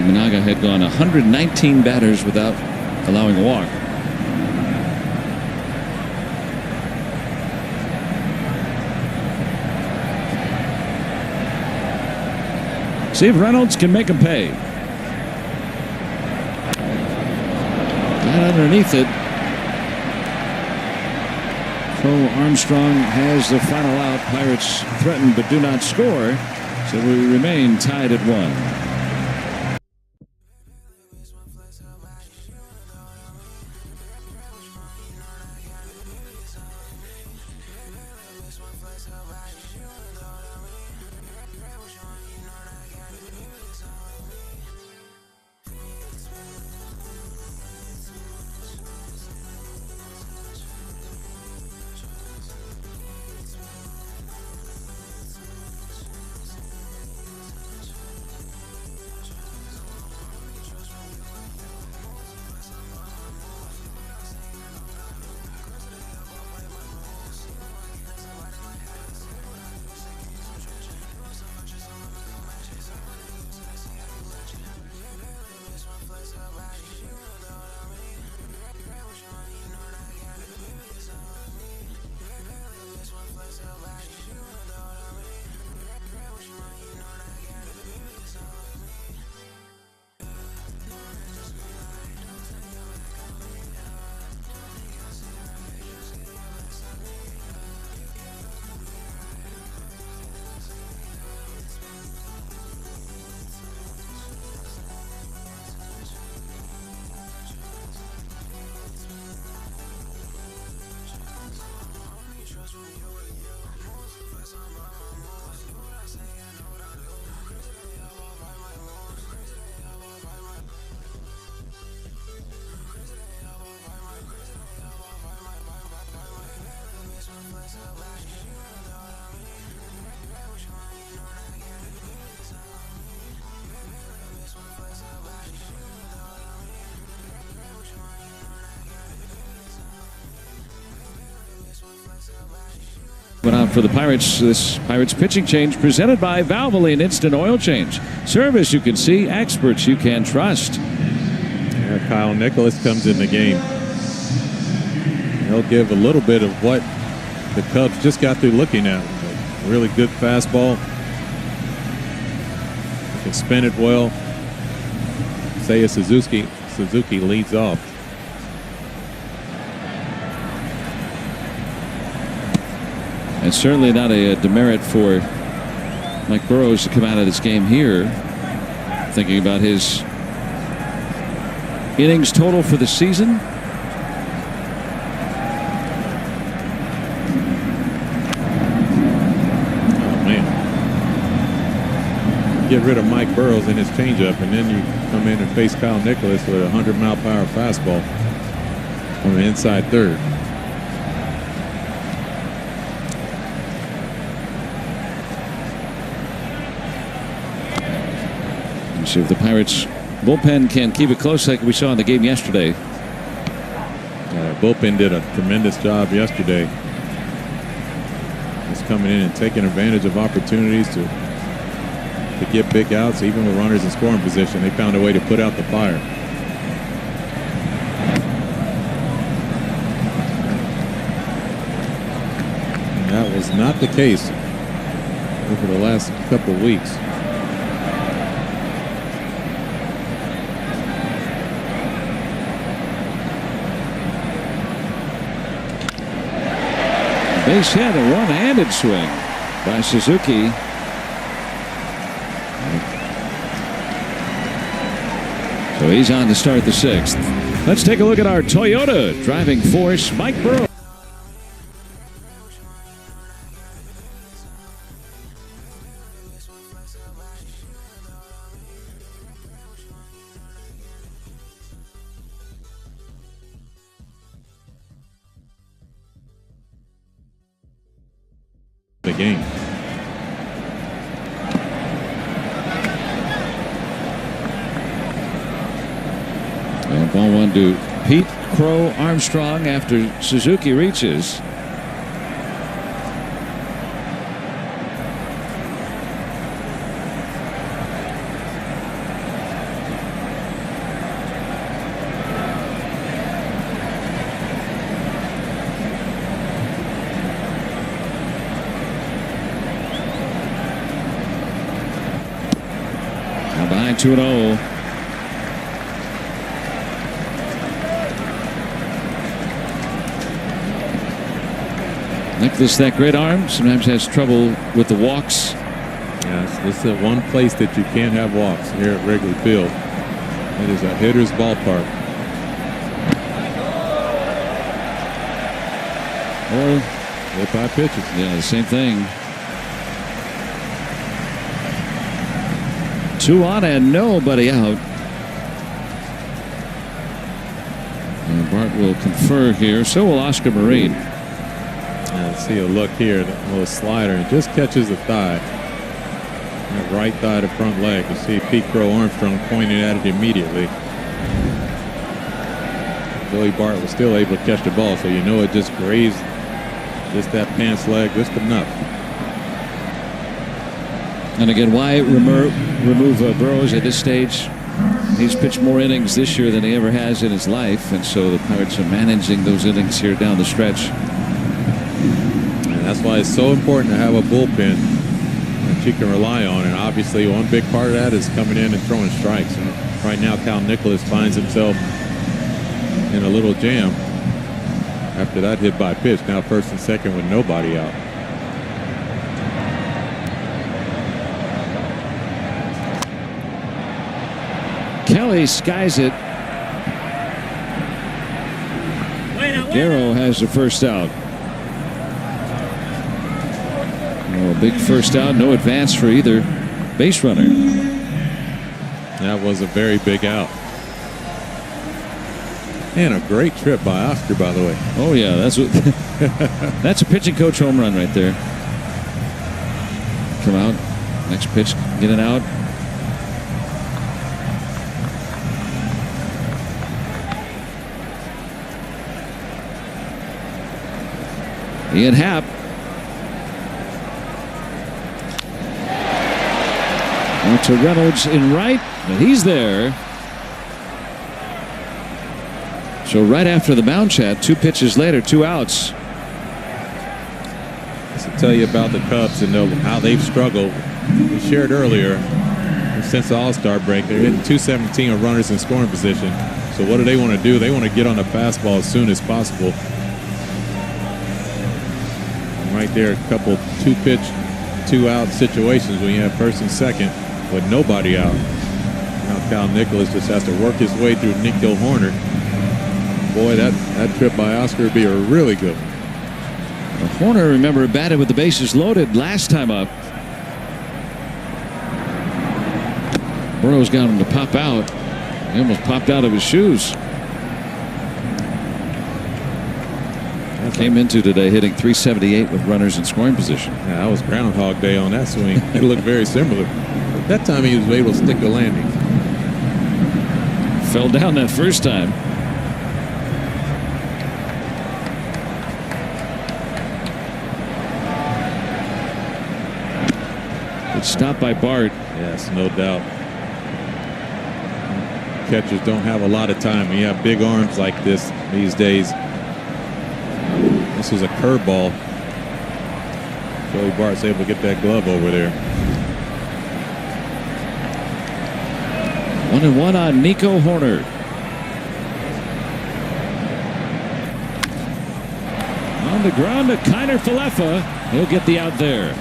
Imanaga had gone 119 batters without allowing a walk. See if Reynolds can make him pay. Got underneath it. Cole Armstrong has the final out. Pirates threaten but do not score, so we remain tied at 1. But on for the Pirates, this Pirates pitching change presented by Valvoline Instant Oil Change. Service you can see, experts you can trust. Yeah, Kyle Nicholas comes in the game. He'll give a little bit of what the Cubs just got through looking at. A really good fastball. He can spin it well. Seiya Suzuki leads off. And certainly not a demerit for Mike Burrows to come out of this game here. Thinking about his innings total for the season. Oh, man. Get rid of Mike Burrows and his changeup, and then you come in and face Kyle Nicholas with a 100-mile-per-hour fastball from the inside third. See if the Pirates bullpen can keep it close like we saw in the game yesterday. Bullpen did a tremendous job yesterday. Just coming in and taking advantage of opportunities to get big outs, even with runners in scoring position. They found a way to put out the fire. And that was not the case over the last couple of weeks. Base hit, a one-handed swing by Suzuki. So he's on to start the 6th. Let's take a look at our Toyota driving force, Mike Burrows. The game. And ball one to Pete Crow Armstrong after Suzuki reaches. Behind 2-0. Nicholas, that great arm, sometimes has trouble with the walks. Yes, this is the one place that you can't have walks here at Wrigley Field. It is a hitter's ballpark. Or hit by pitches. Yeah, the same thing. 2 on and nobody out. And Bart will confer here. So will Oscar Marine. Let's see a look here. That little slider. It just catches the thigh. That right thigh to front leg. You see Pete Crow Armstrong pointing at it immediately. Billy Bart was still able to catch the ball, so you know it just grazed just that pants leg just enough. And again, why remove Burrows at this stage? He's pitched more innings this year than he ever has in his life, and so the Pirates are managing those innings here down the stretch. And that's why it's so important to have a bullpen that you can rely on, and obviously one big part of that is coming in and throwing strikes. And right now, Kyle Nicholas finds himself in a little jam after that hit by pitch. Now first and second with nobody out. Kelly skies it. Darrow has the first out. Oh, big first out. No advance for either base runner. That was a very big out. And a great trip by Oscar, by the way. Oh yeah, that's what. That's a pitching coach home run right there. Come out. Next pitch, get it out. Ian Happ Out to Reynolds in right, and he's there. So right after the mound chat, 2 pitches later, 2 outs. Just to tell you about the Cubs and how they've struggled. We shared earlier, since the All-Star break, they're hitting .217 of runners in scoring position. So what do they want to do? They want to get on the fastball as soon as possible. And right there, a couple 2-pitch, 2-out situations when you have first and second with nobody out. Now Cal Nicholas just has to work his way through Nico Horner. Boy, that trip by Oscar would be a really good one. Well, Horner, remember, batted with the bases loaded last time up. Burrow's got him to pop out. He almost popped out of his shoes. Came into today hitting .378 with runners in scoring position. Yeah, that was Groundhog Day on that swing. It looked very similar. That time he was able to stick the landing. Fell down that first time. It's stopped by Bart. Yes, no doubt. Catchers don't have a lot of time. When you have big arms like this these days. This was a curveball. Joey Bart's able to get that glove over there. 1-1 on Nico Horner. On the ground to Kiner Falefa. He'll get the out there.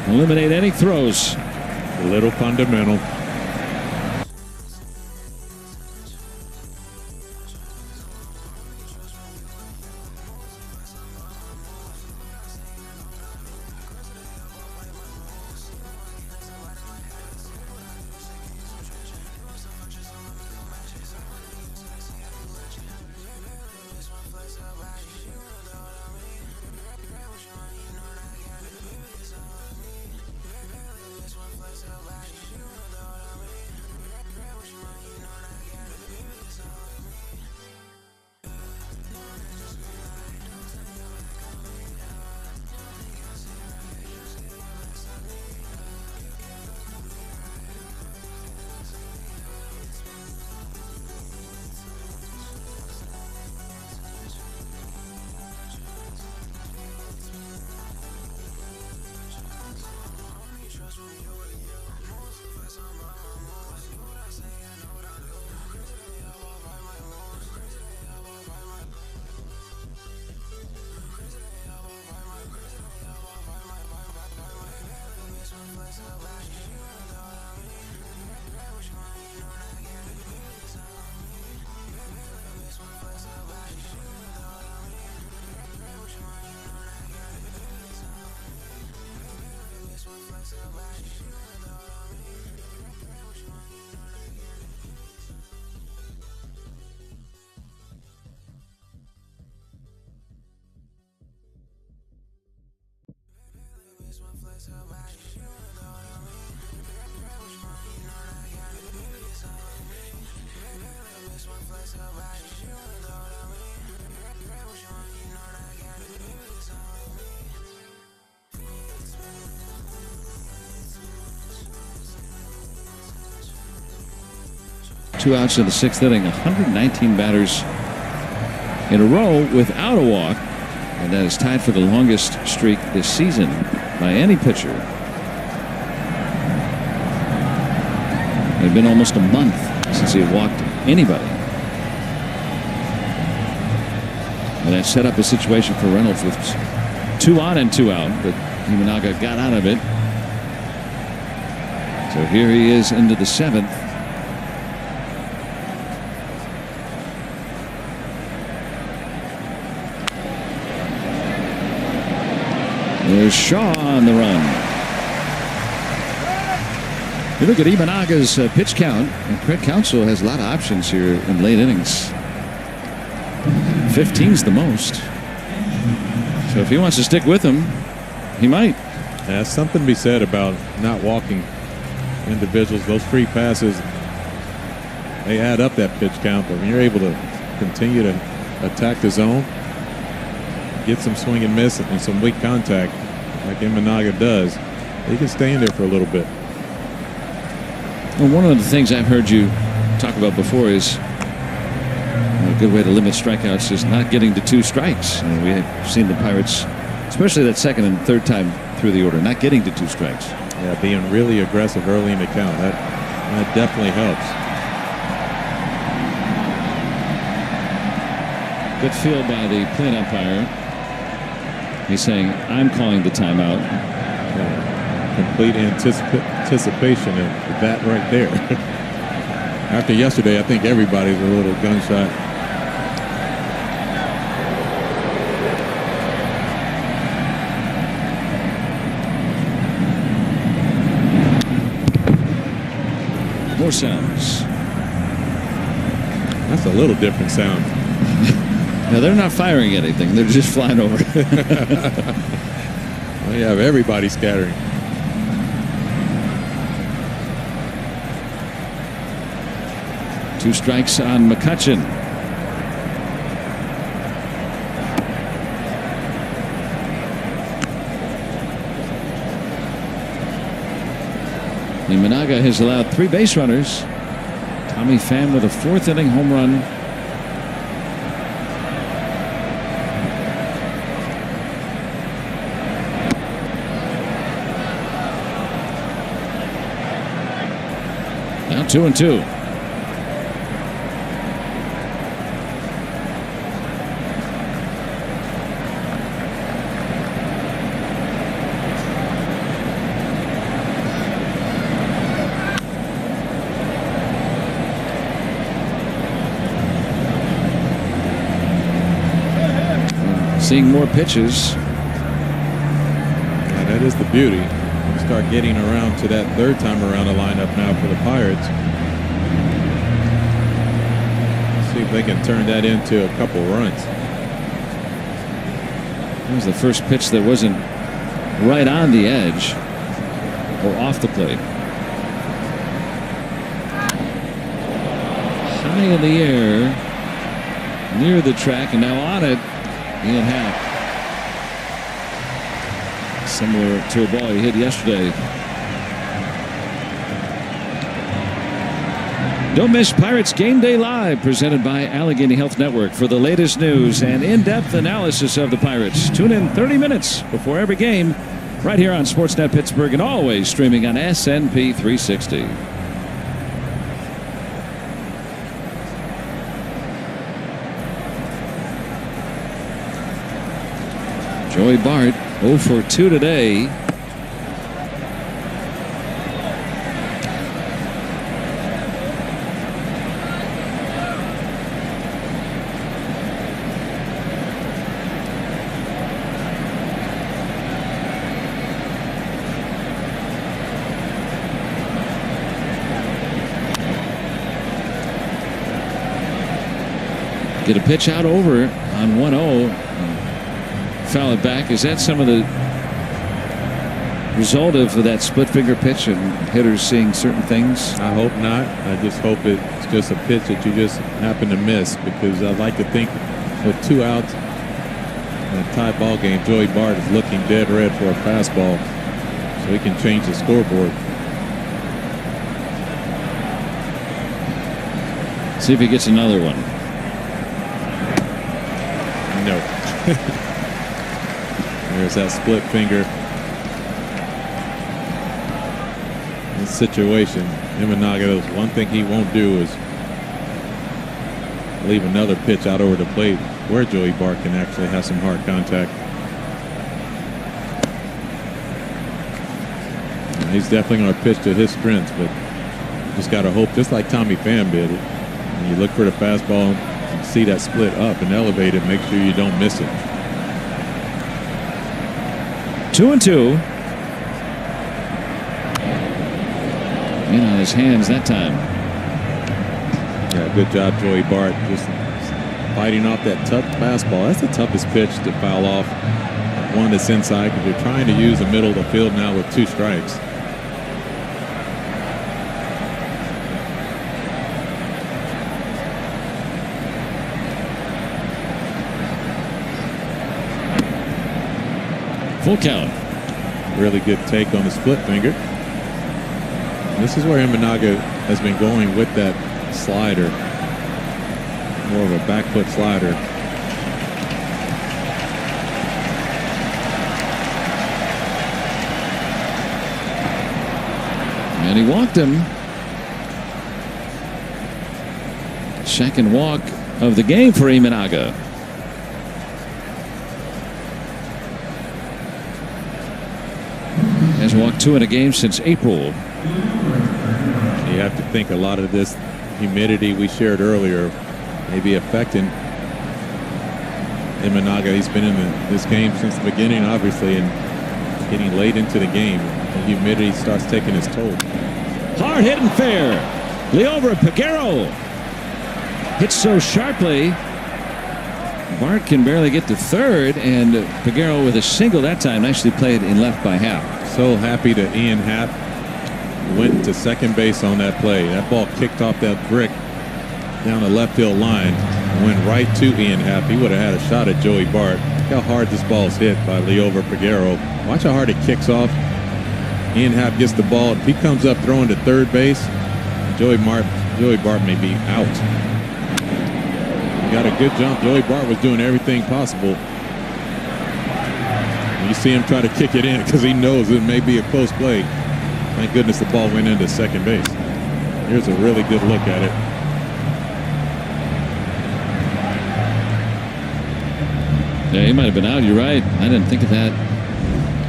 Eliminate any throws. A little fundamental. Two outs in the 6th inning. 119 batters in a row without a walk, and that is tied for the longest streak this season by any pitcher. It had been almost a month since he had walked anybody. And that set up a situation for Reynolds with 2 on and 2 out, but Imanaga got out of it. So here he is into the 7th. There's Shaw on the run. You look at Imanaga's pitch count, and Craig Counsell has a lot of options here in late innings. 15's the most. So if he wants to stick with him, he might. There's something to be said about not walking individuals. Those free passes, they add up that pitch count, but when you're able to continue to attack the zone, get some swing and miss and some weak contact like Imanaga does, he can stay in there for a little bit. Well, one of the things I've heard you talk about before is a good way to limit strikeouts is not getting to 2 strikes. We have seen the Pirates, especially that second and third time through the order, not getting to 2 strikes. Yeah, being really aggressive early in the count. That definitely helps. Good field by the plate umpire. He's saying, I'm calling the timeout. Complete anticipation of that right there. After yesterday, I think everybody's a little gun-shy. More sounds. That's a little different sound. Now, they're not firing anything. They're just flying over. Well, you have everybody scattering. Two strikes on McCutchen. Imanaga has allowed 3 base runners. Tommy Pham with a 4th inning home run. Now 2-2. Seeing more pitches. Yeah, that is the beauty. You start getting around to that 3rd time around the lineup now for the Pirates. See if they can turn that into a couple runs. That was the first pitch that wasn't right on the edge or off the plate. High in the air, near the track, and now on it. Ian Happ. Similar to a ball he hit yesterday. Don't miss Pirates Game Day Live, presented by Allegheny Health Network. For the latest news and in-depth analysis of the Pirates, tune in 30 minutes before every game right here on Sportsnet Pittsburgh, and always streaming on SNP 360. Joey Bart 0 for 2 today. Get a pitch out over on 1-0. Foul it back. Is that some of the result of that split finger pitch and hitters seeing certain things? I hope not. I just hope it's just a pitch that you just happen to miss, because I like to think with 2 outs in a tie ball game, Joey Bart is looking dead red for a fastball, so he can change the scoreboard. See if he gets another one. No. There's that split finger. This situation, Imanaga, one thing he won't do is leave another pitch out over the plate where Joey Bart can actually have some hard contact. And he's definitely going to pitch to his strengths, but just got to hope, just like Tommy Pham did, when you look for the fastball and see that split up and elevate it, make sure you don't miss it. 2-2. In on his hands that time. Yeah, good job, Joey Bart, just fighting off that tough fastball. That's the toughest pitch to foul off. One that's inside, because you're trying to use the middle of the field now with 2 strikes. Full count. Really good take on the split finger. This is where Imanaga has been going with that slider. More of a back foot slider. And he walked him. Second walk of the game for Imanaga. Has walked 2 in a game since April. You have to think a lot of this humidity we shared earlier may be affecting Imanaga. He's been in this game since the beginning, obviously, and getting late into the game. The humidity starts taking its toll. Hard hit and fair. Leover Peguero hits so sharply. Bart can barely get to third, and Peguero with a single that time. Nicely played in left by Happ. So happy that Ian Happ went to second base on that play. That ball kicked off that brick down the left field line, went right to Ian Happ. He would have had a shot at Joey Bart. Look how hard this ball's hit by Leover Peguero. Watch how hard it kicks off. Ian Happ gets the ball. If he comes up throwing to third base, Joey Bart may be out. He got a good jump. Joey Bart was doing everything possible. You see him try to kick it in because he knows it may be a close play. Thank goodness the ball went into second base. Here's a really good look at it. Yeah, he might have been out. You're right. I didn't think of that.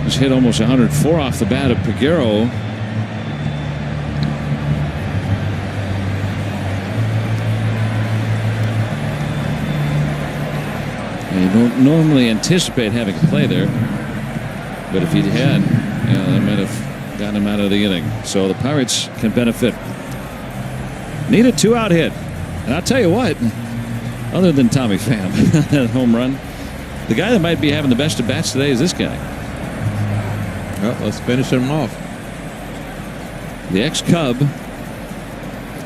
Just hit almost 104 off the bat of Peguero. And you don't normally anticipate having a play there, but if he had, that might have gotten him out of the inning. So the Pirates can benefit. Need a 2-out hit. And I'll tell you what, other than Tommy Pham, that home run, the guy that might be having the best of bats today is this guy. Well, let's finish him off. The ex-Cub,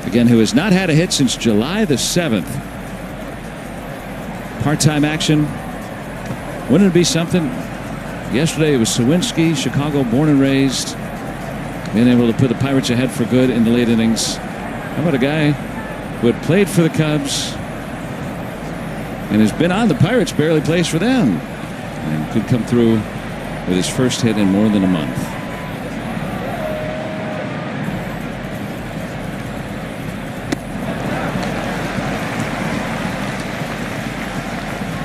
again, who has not had a hit since July the 7th. Part-time action. Wouldn't it be something? Yesterday it was Sawinski, Chicago born and raised, being able to put the Pirates ahead for good in the late innings. How about a guy who had played for the Cubs and has been on the Pirates, barely plays for them, and could come through with his first hit in more than a month.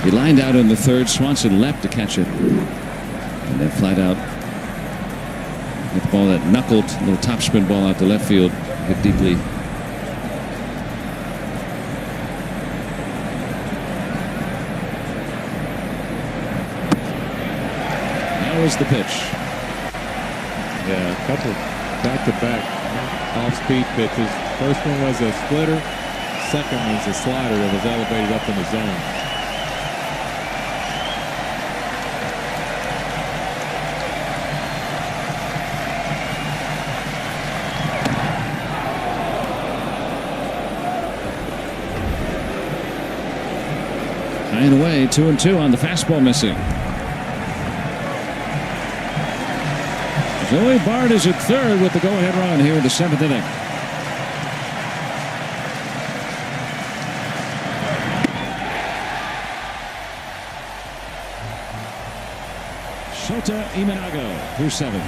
He lined out in the third. Swanson leapt to catch it, and then flat out hit the ball that knuckled, little topspin ball out to left field, hit deeply. That was the pitch. Yeah, a couple back-to-back off-speed pitches. First one was a splitter. Second one was a slider that was elevated up in the zone. High and away, 2-2 on the fastball missing. Joey Bart is at third with the go-ahead run here in the 7th inning. Shota Imanaga through 7.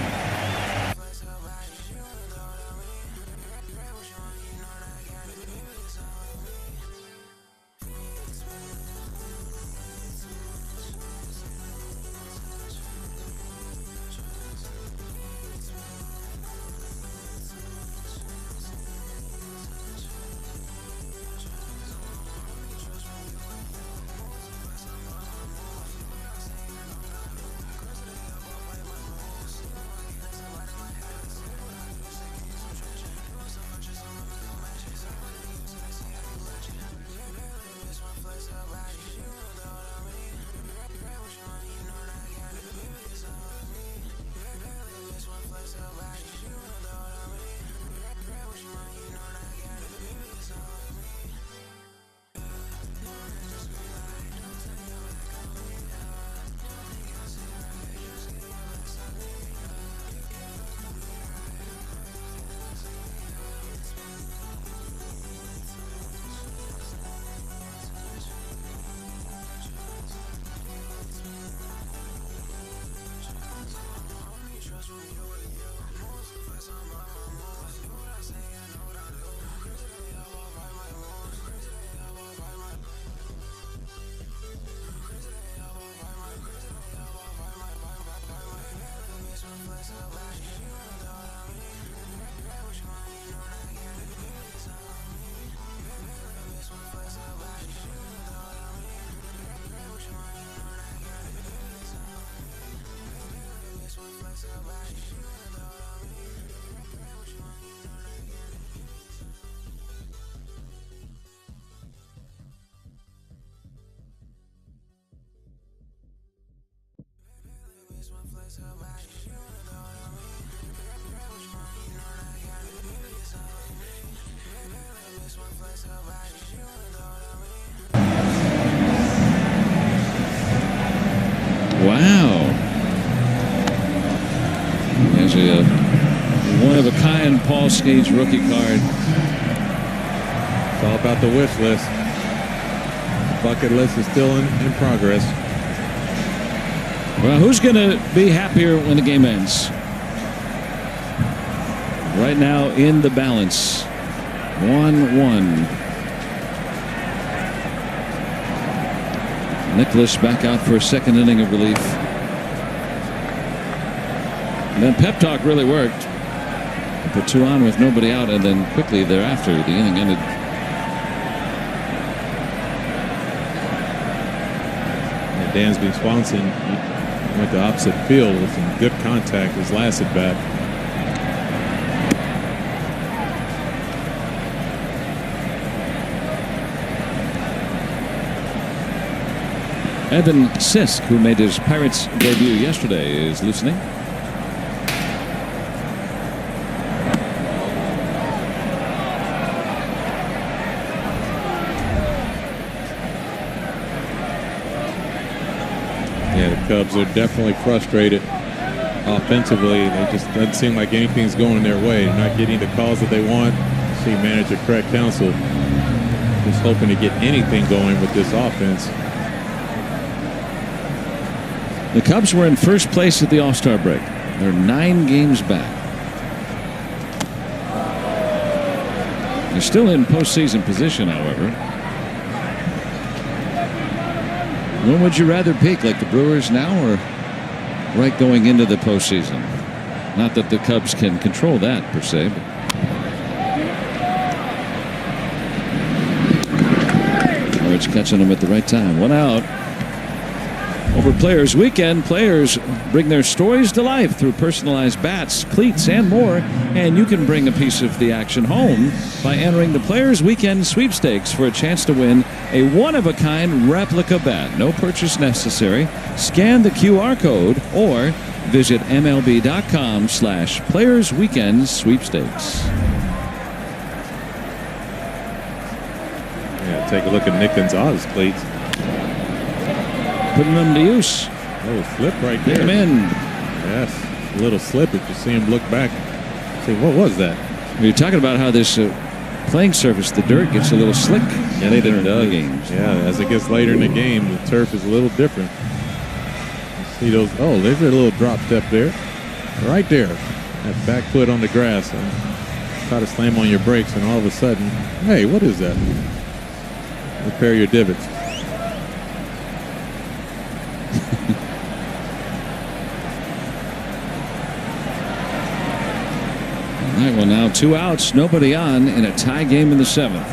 Wow. There's a one-of-a-kind Paul Skeens rookie card. It's all about the wish list. The bucket list is still in progress. Well, who's going to be happier when the game ends? Right now in the balance. 1-1. Nicholas back out for a second inning of relief. And then pep talk really worked. Put 2 on with nobody out, and then quickly thereafter the inning ended. And Dansby Swanson went to opposite field with some good contact his last at bat. Evan Sisk, who made his Pirates debut yesterday, is listening. Yeah, the Cubs are definitely frustrated offensively. They just doesn't seem like anything's going their way. They're not getting the calls that they want. See manager Craig Counsell just hoping to get anything going with this offense. The Cubs were in first place at the All-Star break. They're 9 games back. They're still in postseason position, however. When would you rather peak, like the Brewers now, or right going into the postseason? Not that the Cubs can control that per se. But Pirates catching them at the right time. 1 out. Over Players Weekend, players bring their stories to life through personalized bats, cleats, and more. And you can bring a piece of the action home by entering the Players Weekend sweepstakes for a chance to win a one-of-a-kind replica bat. No purchase necessary. Scan the QR code or visit MLB.com/Players Weekend sweepstakes. Yeah, take a look at Nick Gonzalez's cleats. Putting them to use. Oh, flip right there. Get him in. Yes, a little slippage. You see him look back. Say, what was that? You're talking about how this playing surface, the dirt, gets a little slick. Yeah, it does. The games. Yeah, as it gets later in the game, the turf is a little different. You see those? Oh, there's a little drop step there. Right there. That back foot on the grass. And try to slam on your brakes, and all of a sudden, hey, what is that? Repair your divots. All right, well, now 2 outs, nobody on in a tie game in the 7th.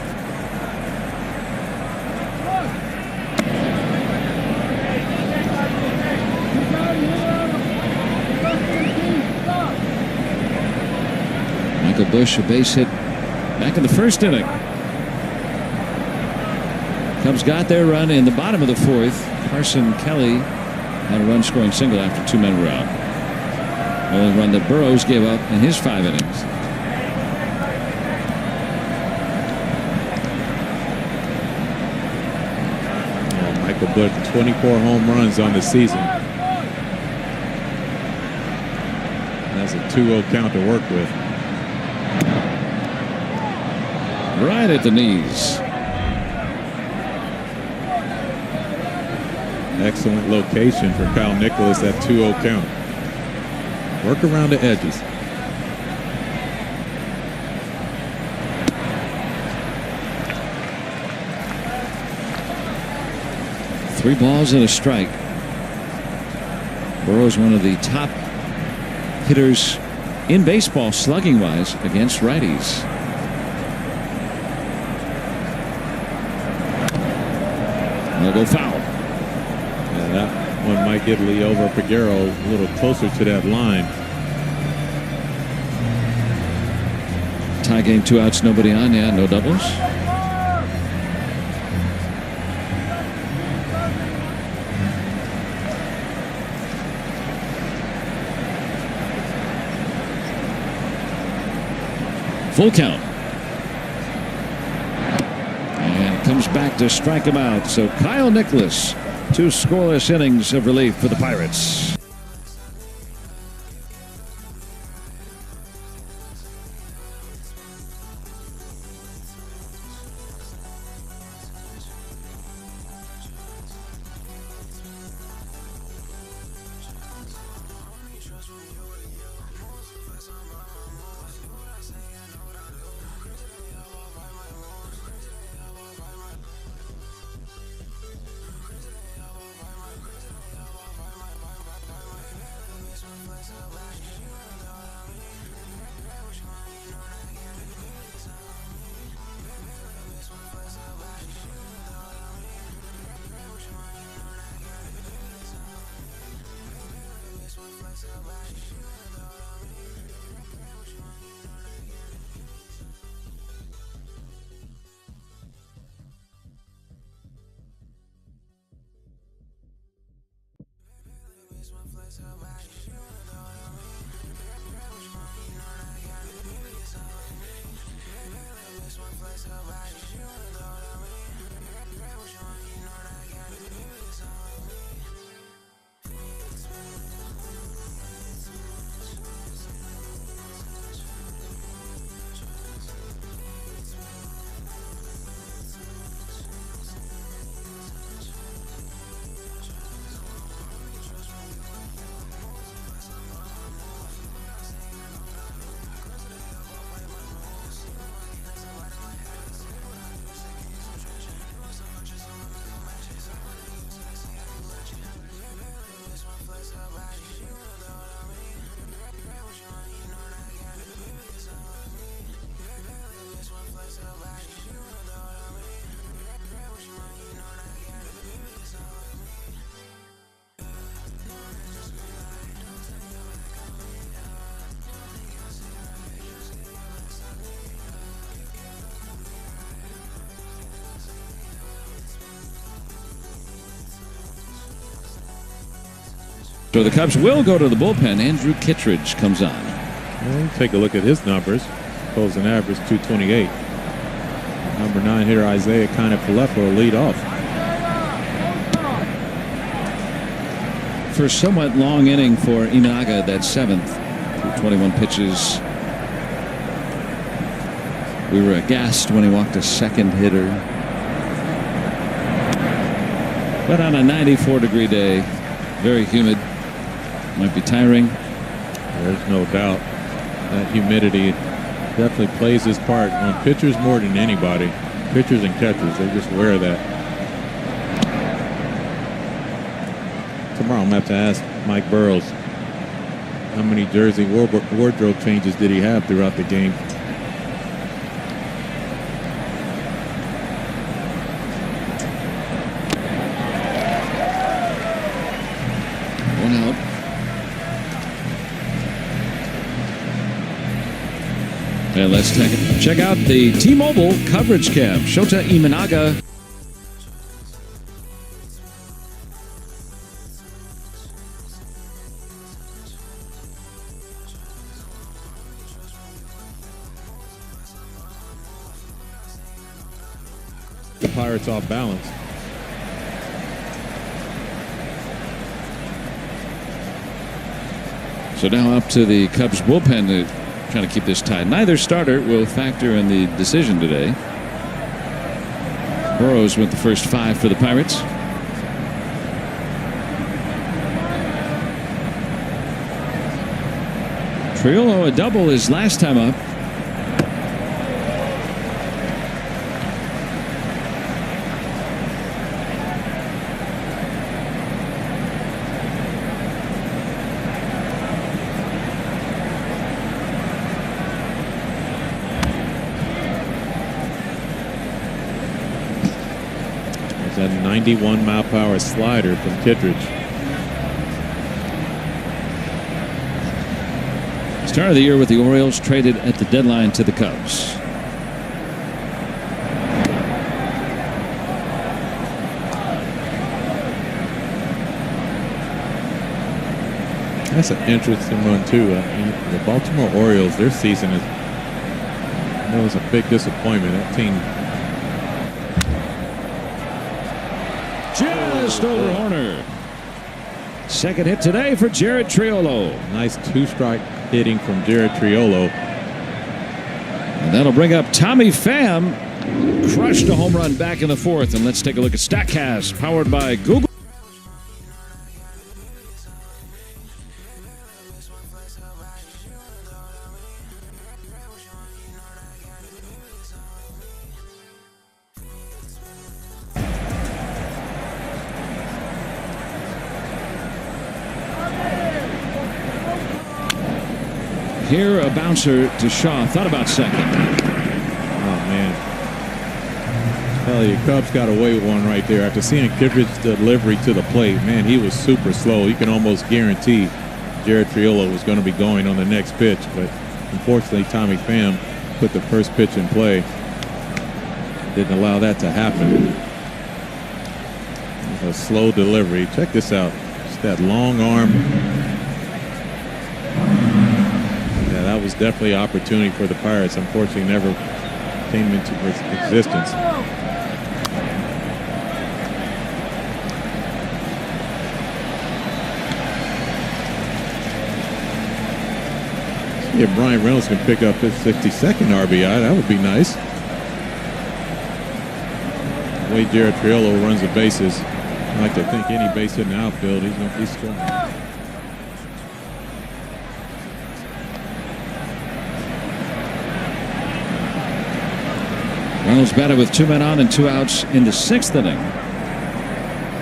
Michael Busch, a base hit back in the 1st inning. Cubs got their run in the bottom of the 4th. Carson Kelly had a run-scoring single after 2 men were out. The only run that Burroughs gave up in his 5 innings. Michael Busch, 24 home runs on the season. That's a 2-0 count to work with. Right at the knees. Excellent location for Kyle Nicholas, that 2-0 count. Work around the edges. Three balls and a strike. Burroughs, one of the top hitters in baseball slugging-wise against righties. They'll go foul. Yeah, that one might get Liover Peguero a little closer to that line. Tie game, 2 outs, nobody on. Yeah, no doubles. Full count. And comes back to strike him out. So Kyle Nicholas, 2 scoreless innings of relief for the Pirates. So the Cubs will go to the bullpen. Andrew Kittredge comes on. Well, take a look at his numbers. Pulls an average 228. Number 9 hitter Isaiah Kiner-Falefa will lead off. For a somewhat long inning for Inaga, that 7th, through 21 pitches. We were aghast when he walked a second hitter. But on a 94-degree day, very humid. Might be tiring. There's no doubt that humidity definitely plays his part on pitchers more than anybody. Pitchers and catchers, they just wear that. Tomorrow I'm going to have to ask Mike Burrows how many jersey wardrobe changes did he have throughout the game. And let's check out the T-Mobile coverage cam. Shota Imanaga. The Pirates off balance. So now up to the Cubs bullpen to trying to keep this tied. Neither starter will factor in the decision today. Burrows went the first 5 for the Pirates. Triolo a double his last time up. That 91-mile-per-hour slider from Kittredge. Start of the year with the Orioles, traded at the deadline to the Cubs. That's an interesting one too. The Baltimore Orioles, their season is It was a big disappointment. That team just over Horner. Second hit today for Jared Triolo. Nice two-strike hitting from Jared Triolo. And that'll bring up Tommy Pham. Crushed a home run back in the fourth. And let's take a look at StatCast, powered by Google. Here, a bouncer to Shaw. Thought about second. Oh, man. Hell, your Cubs got away with one right there. After seeing Kittredge's delivery to the plate, man, he was super slow. You can almost guarantee Jared Triolo was going to be going on the next pitch. But unfortunately, Tommy Pham put the first pitch in play. Didn't allow that to happen. A slow delivery. Check this out. Just that long arm. That was definitely an opportunity for the Pirates. Unfortunately, never came into existence. See if Brian Reynolds can pick up his 62nd RBI. That would be nice. The way Jared Triolo runs the bases, I like to think any base hit in the outfield, he's going to be strong. Reynolds batted with 2 men on and 2 outs in the 6th inning.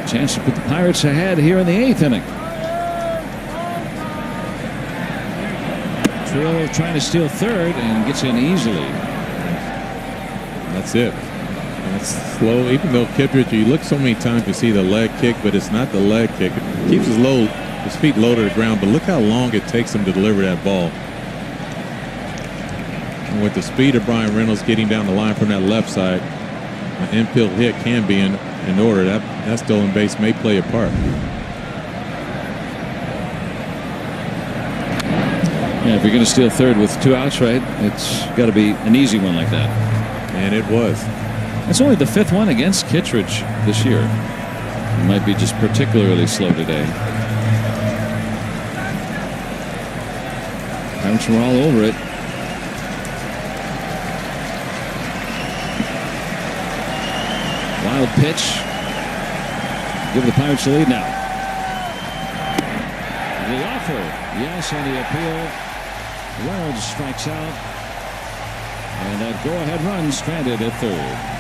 Chance to put the Pirates ahead here in the 8th inning. Triolo trying to steal third and gets in easily. That's it. That's slow. Even though Kittredge, you look so many times to see the leg kick, but it's not the leg kick. It keeps his feet low to the ground, but look how long it takes him to deliver that ball. And with the speed of Brian Reynolds getting down the line from that left side, an infield hit can be in order. That stolen base may play a part. Yeah, if you're going to steal third with 2 outs, right, it's got to be an easy one like that. And it was. It's only the 5th one against Kittredge this year. It might be just particularly slow today. Pirates were all over it. Wild pitch. Give the Pirates the lead now. The offer. Yes, on the appeal. Reynolds strikes out. And that go-ahead run stranded at third.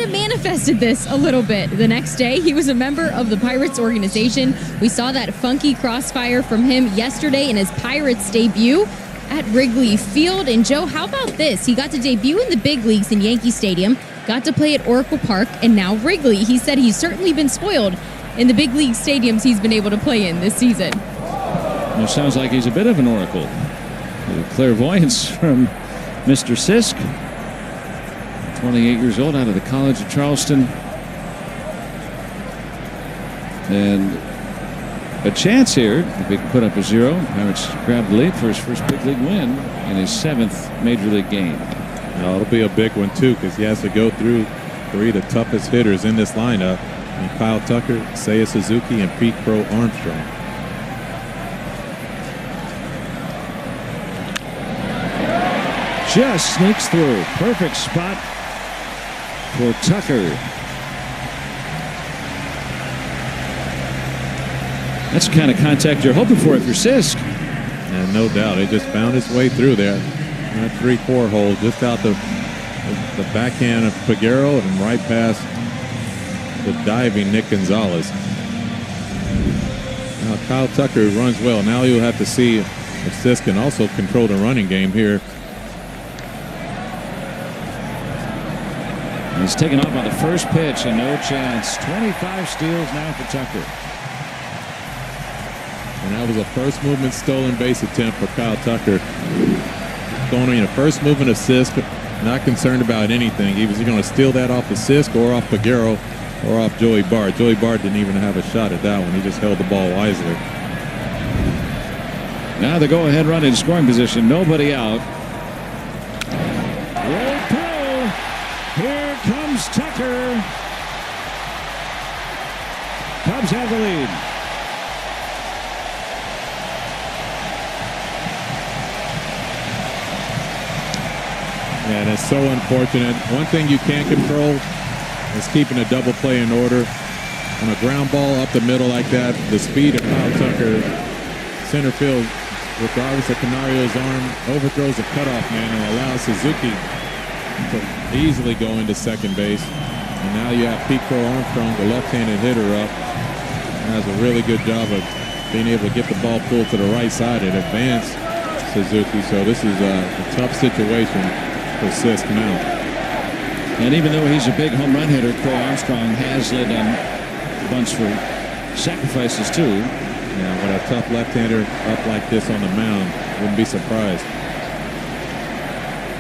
of manifested this a little bit. The next day, he was a member of the Pirates organization. We saw that funky crossfire from him yesterday in his Pirates debut at Wrigley Field. And Joe, how about this? He got to debut in the big leagues in Yankee Stadium, got to play at Oracle Park, and now Wrigley. He said he's certainly been spoiled in the big league stadiums he's been able to play in this season. Well, sounds like he's a bit of an oracle. Clairvoyance from Mr. Sisk, 28 years old, out of the College of Charleston. And a chance here if they can put up a 0. Pirates grab the lead for his first big league win in his 7th major league game. Now, it'll be a big one, too, because he has to go through 3 of the toughest hitters in this lineup. And Kyle Tucker, Seiya Suzuki, and Pete Crow Armstrong. Just sneaks through. Perfect spot for Tucker. That's the kind of contact you're hoping for if you're Sisk. And no doubt, it just found its way through there. That 3-4 hole just out the backhand of Figueroa and right past the diving Nick Gonzalez. Now Kyle Tucker runs well. Now you'll have to see if Sisk can also control the running game here. He's taken off on the first pitch and no chance. 25 steals now for Tucker. And that was a first movement stolen base attempt for Kyle Tucker. Going in a first movement of Sisk, not concerned about anything. He was going to steal that off of Sisk or off Figueroa or off Joey Bart. Joey Bart didn't even have a shot at that one. He just held the ball wisely. Now the go-ahead run in scoring position. Nobody out. Roll pull. Here comes Tucker. Cubs have the lead. And it's so unfortunate. One thing you can't control is keeping a double play in order. On a ground ball up the middle like that, the speed of Kyle Tucker, center field, regardless of Canario's arm, overthrows the cutoff man and allows Suzuki to easily go into second base. And now you have Pete Crow Armstrong, the left-handed hitter, up. And has a really good job of being able to get the ball pulled to the right side and advance Suzuki. So this is a tough situation for Sisk now. And even though he's a big home run hitter, Crow Armstrong has led on bunch for sacrifices too. Yeah, with a tough left-hander up like this on the mound, wouldn't be surprised.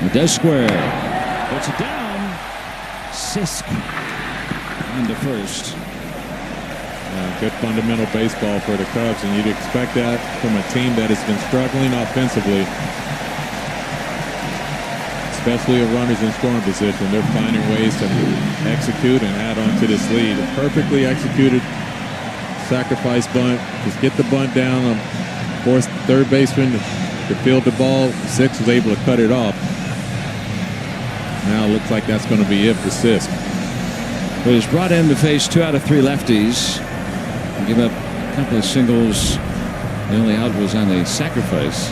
He does square. Puts it down. Sisk into first. Good fundamental baseball for the Cubs, and you'd expect that from a team that has been struggling offensively. Especially with runners in scoring position. They're finding ways to execute and add on to this lead. A perfectly executed sacrifice bunt. Just get the bunt down. Force third baseman to field the ball. Sisk was able to cut it off. Now it looks like that's going to be it for Sisk. But he's brought in to face 2 out of 3 lefties. And give up a couple of singles. The only out was on the sacrifice.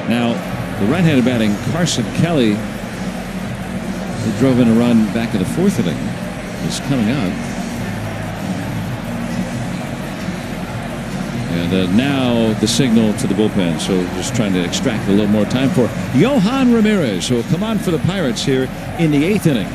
Now, the right-handed batting Carson Kelly, who drove in a run back in the 4th inning, is coming up. And now the signal to the bullpen. So just trying to extract a little more time for Yohan Ramirez, who will come on for the Pirates here in the 8th inning.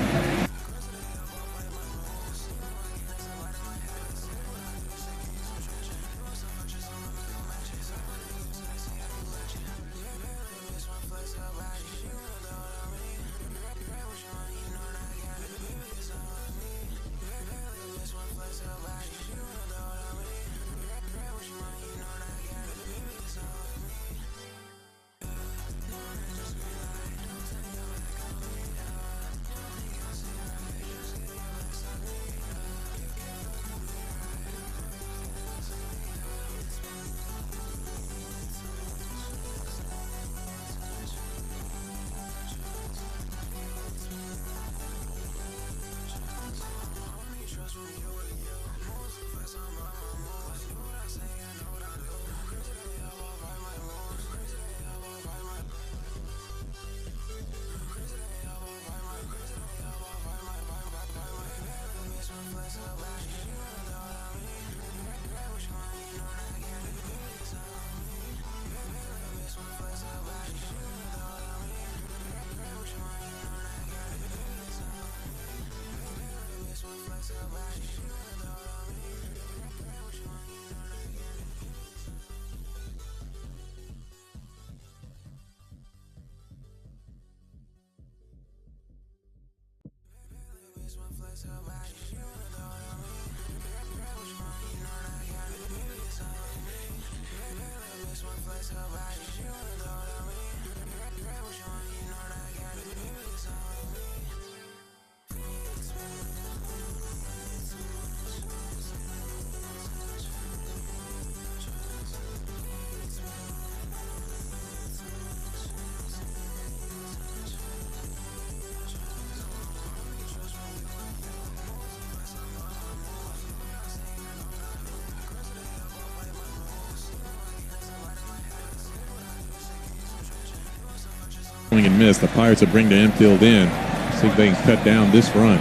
Swing and miss. The Pirates will bring the infield in. See if they can cut down this run.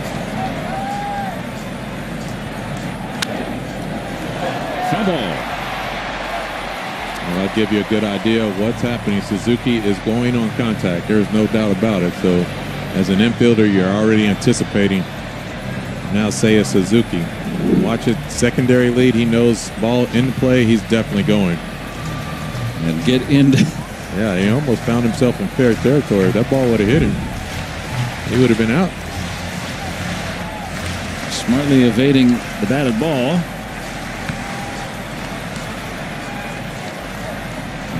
Foul ball. Well, I'll give you a good idea of what's happening. Suzuki is going on contact. There's no doubt about it. So as an infielder, you're already anticipating. Now Seiya Suzuki. Watch it. Secondary lead. He knows ball in play. He's definitely going. And get into... Yeah, he almost found himself in fair territory. That ball would have hit him. He would have been out. Smartly evading the batted ball.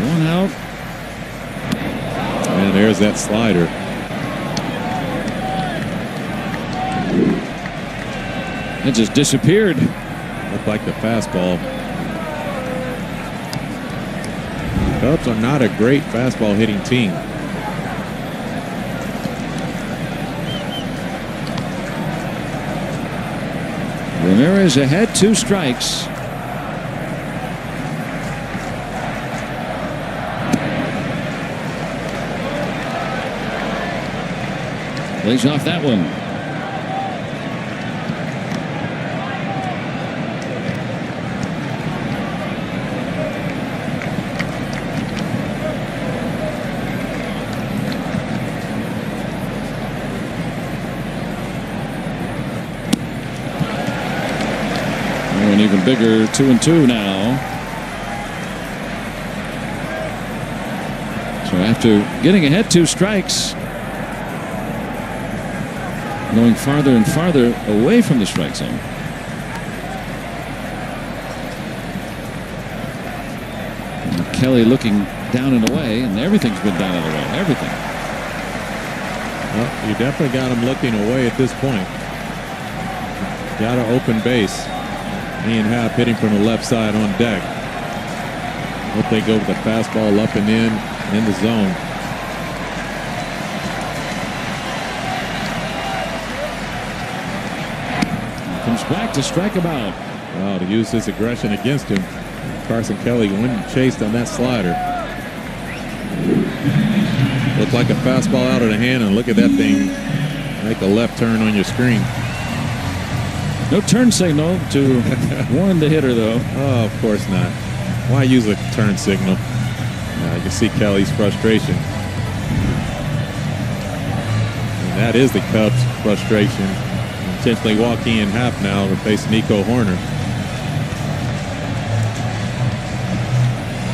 One out. And there's that slider. It just disappeared. Looked like the fastball. Cubs are not a great fastball hitting team. Ramirez ahead, 2 strikes. Plays off that one. An even bigger 2-2 now. So after getting ahead 2 strikes, going farther and farther away from the strike zone. And Kelly looking down and away, and everything's been down and away. Everything. Well, you definitely got him looking away at this point. Got an open base. Ian Happ hitting from the left side on deck. Hope they go with the fastball up and in the zone. Comes back to strike him out. Wow, to use his aggression against him. Carson Kelly went chased on that slider. Looked like a fastball out of the hand, and look at that thing make a left turn on your screen. No turn signal to warn the hitter, though. Oh, of course not. Why use a turn signal? You can see Kelly's frustration. And that is the Cubs' frustration. Intentionally walk Ian Happ now to face Nico Horner.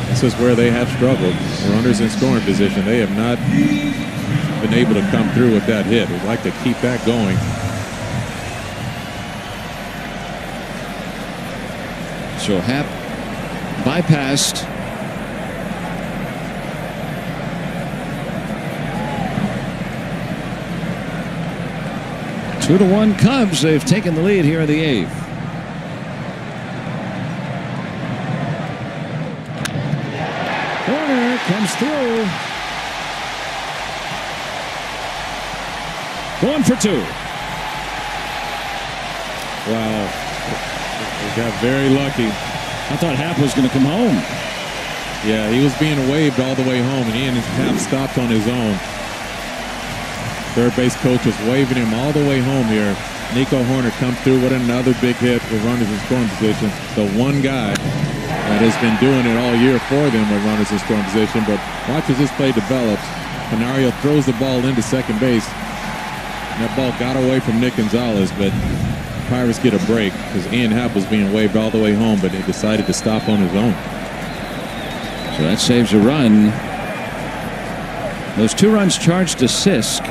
This is where they have struggled. Runners in scoring position. They have not been able to come through with that hit. We'd like to keep that going. So Happ bypassed. Two to 1 Cubs. They've taken the lead here in the 8th. Horner comes through. Going for 2. Wow. They got very lucky. I thought Happ was going to come home. Yeah, he was being waved all the way home, and Ian Happ stopped on his own. Third base coach was waving him all the way home here. Nico Horner comes through with another big hit with runners in scoring position. The one guy that has been doing it all year for them with runners in scoring position. But watch as this play develops. Canario throws the ball into second base. That ball got away from Nick Gonzalez, but Pirates get a break because Ian Happ was being waved all the way home, but he decided to stop on his own. So that saves a run. Those 2 runs charged to Sisk.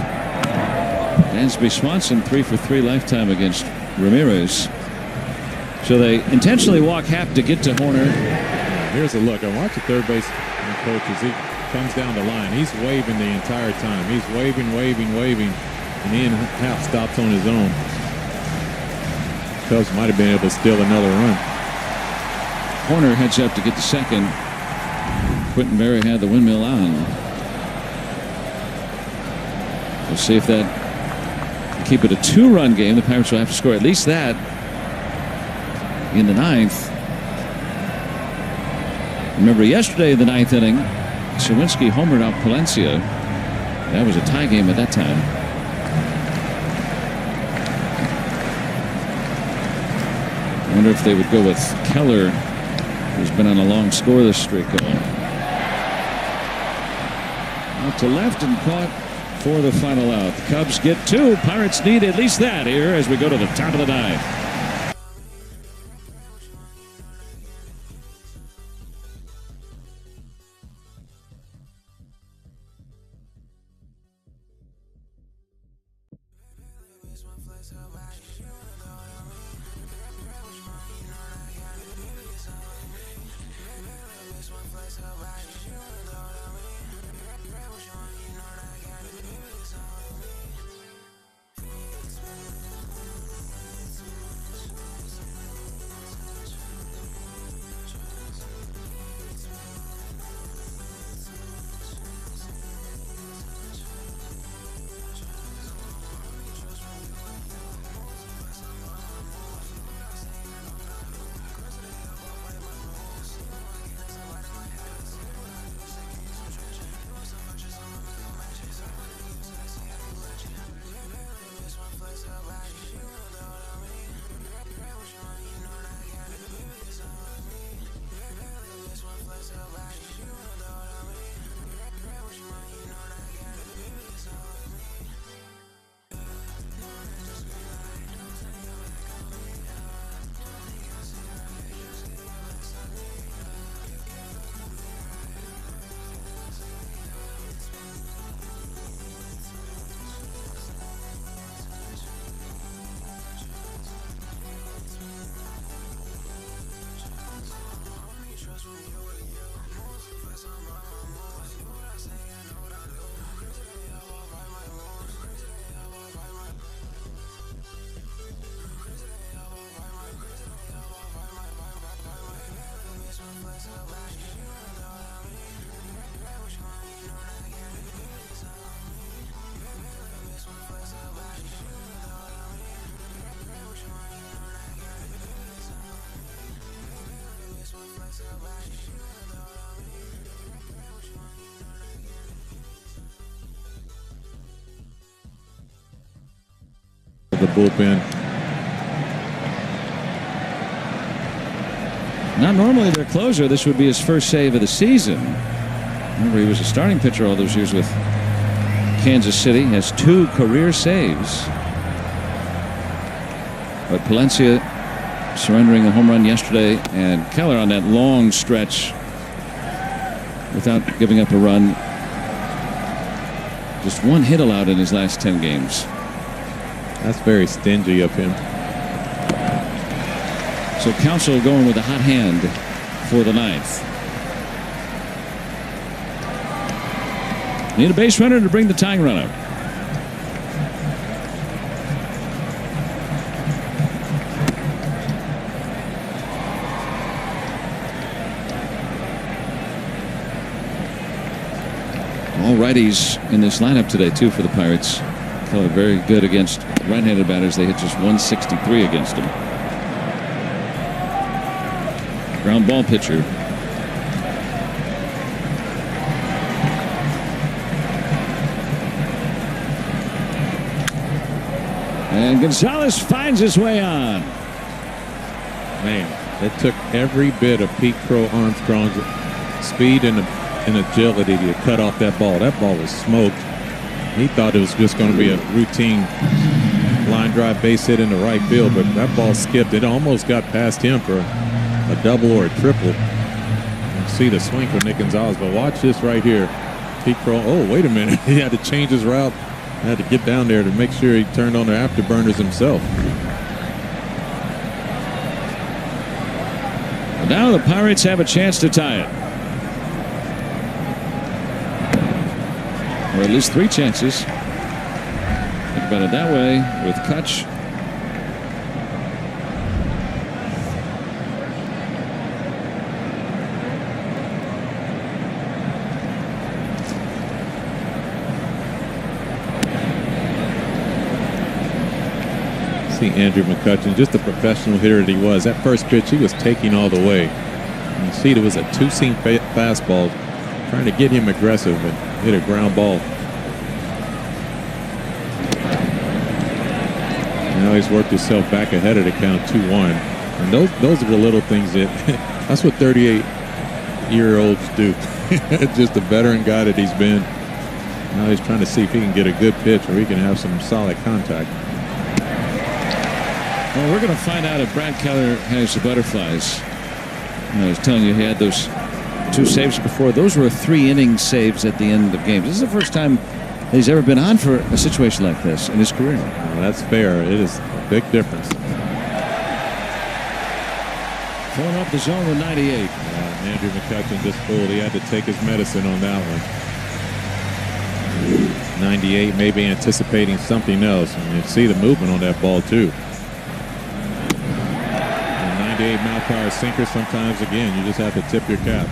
Dansby Swanson 3 for 3 lifetime against Ramirez. So they intentionally walk Happ to get to Horner. Here's a look. I watch the third base coach as he comes down the line. He's waving the entire time. He's waving. And Ian Happ stops on his own. Cubs might have been able to steal another run. Horner heads up to get the second. Quentin Berry had the windmill on. We'll see if that can keep it a 2-run game. The Pirates will have to score at least that in the 9th. Remember yesterday in the 9th inning, Sawinski homered out Palencia. That was a tie game at that time. I wonder if they would go with Keller, who's been on a long scoreless streak. Out to left and caught for the final out. The Cubs get 2. Pirates need at least that here as we go to the top of the 9th. The bullpen. Not normally their closer. This would be his first save of the season. Remember, he was a starting pitcher all those years with Kansas City. Has 2 career saves. But Palencia surrendering a home run yesterday, and Keller on that long stretch without giving up a run. Just 1 hit allowed in his last 10 games. That's very stingy of him. So Counsell going with a hot hand for the 9th. Need a base runner to bring the tying run up. All righties in this lineup today too for the Pirates. Keller very good against right-handed batters. They hit just 163 against him. Ground ball pitcher. And Gonzalez finds his way on. Man, that took every bit of Pete Crow Armstrong's speed and agility to cut off that ball. That ball was smoked. He thought it was just going to be a routine line drive base hit into right field, but that ball skipped. It almost got past him for a double or a triple. You see the swing for Nick Gonzalez, but watch this right here. Pete Crow. Oh, wait a minute. He had to change his route. Had to get down there to make sure he turned on the afterburners himself. Well, now the Pirates have a chance to tie it. Or at least 3 chances. Think about it that way with Kutch. See Andrew McCutcheon, just the professional hitter that he was. That first pitch, he was taking all the way. You see, there was a 2-seam fastball trying to get him aggressive and hit a ground ball. Now he's worked himself back ahead of the count 2-1. And those are the little things that that's what 38-year-olds do. Just a veteran guy that he's been. Now he's trying to see if he can get a good pitch or he can have some solid contact. Well, we're going to find out if Brad Keller has the butterflies. I was telling you he had those 2 saves before. Those were 3-inning saves at the end of games. This is the first time he's ever been on for a situation like this in his career. Well, that's fair. It is a big difference. Filling up the zone with 98. Andrew McCutcheon just pulled. He had to take his medicine on that one. 98, maybe anticipating something else. And you see the movement on that ball, too. 98 mile-per-hour sinker. Sometimes, again, you just have to tip your cap.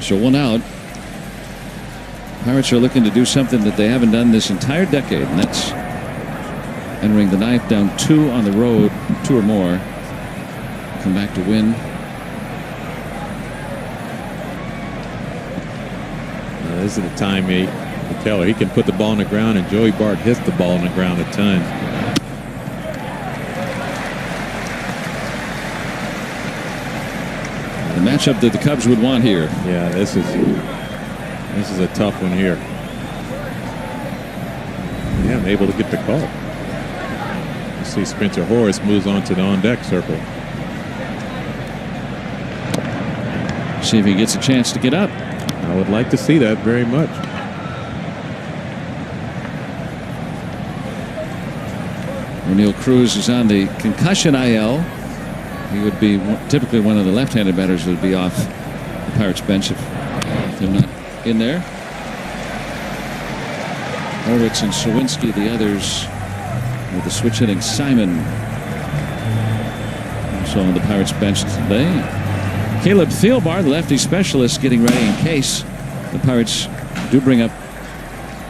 So 1 out. Pirates are looking to do something that they haven't done this entire decade, and that's entering the 9th down 2 on the road, 2 or more. Come back to win. This is the time for Keller. He can put the ball on the ground, and Joey Bart hits the ball on the ground a ton. The matchup that the Cubs would want here. Yeah, this is a tough one here. Yeah, I'm able to get the call. You see Spencer Horace moves on to the on-deck circle. See if he gets a chance to get up. I would like to see that very much. O'Neill Cruz is on the concussion IL. He would be typically one of the left-handed batters who would be off the Pirates bench if they're not in there. Horwitz and Sawinski, the others, with the switch hitting Simon. Also on the Pirates bench today. Caleb Thielbar, the lefty specialist, getting ready in case the Pirates do bring up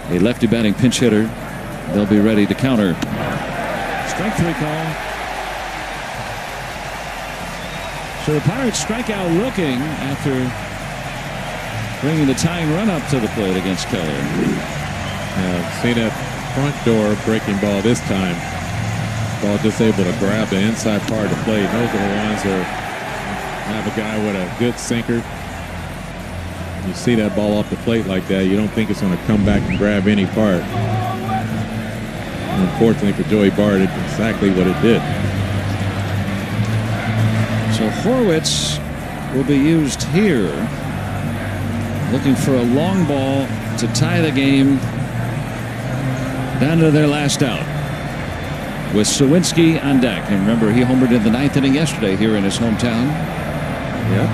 a lefty batting pinch hitter. They'll be ready to counter. Strike 3 call. So the Pirates strike out looking after bringing the tying run up to the plate against Keller. See that front door breaking ball this time. Ball just able to grab the inside part of the plate. Those are the ones that have a guy with a good sinker. You see that ball off the plate like that, you don't think it's going to come back and grab any part. And unfortunately for Joey Bart, it's exactly what it did. So Horwitz will be used here, looking for a long ball to tie the game down to their last out, with Sawinski on deck. And remember, he homered in the 9th inning yesterday here in his hometown. Yep.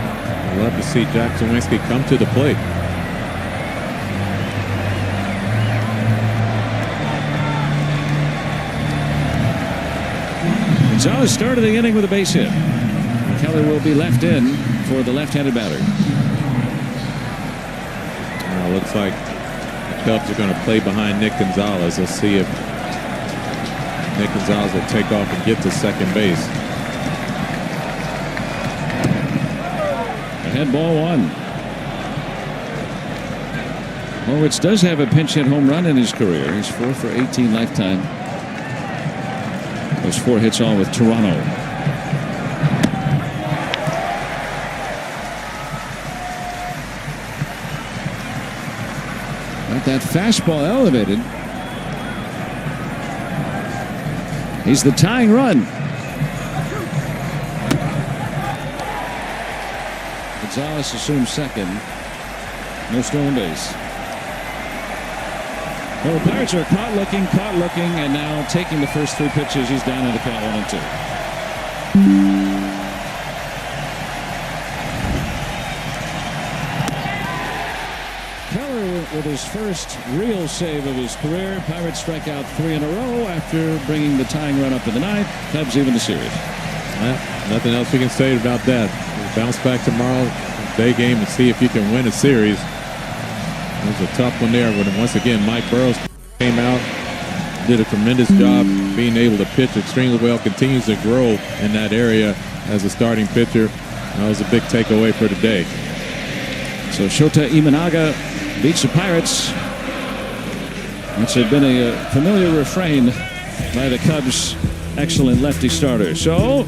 We'll have to see Jack Sawinski come to the plate. Gonzalez started the inning with a base hit. Keller will be left in for the left-handed batter. Looks like the Cubs are going to play behind Nick Gonzalez. Let's see if Nick Gonzalez will take off and get to second base. Ahead ball 1. Horwitz does have a pinch hit home run in his career. He's 4 for 18 lifetime. Those 4 hits all with Toronto. Got that fastball elevated. He's the tying run. Gonzalez assumes second. No stolen base. Well, the Pirates are caught looking, and now taking the first 3 pitches. He's down in the count 1-2. Keller with his first real save of his career. Pirates strike out 3 in a row after bringing the tying run up in the 9th. Cubs even the series. Well, nothing else we can say about that. We'll bounce back tomorrow, day game, and see if you can win a series. It was a tough one there, but once again, Mike Burrows came out, did a tremendous job being able to pitch extremely well, continues to grow in that area as a starting pitcher. That was a big takeaway for today. So Shota Imanaga beats the Pirates, which had been a familiar refrain by the Cubs' excellent lefty starter. So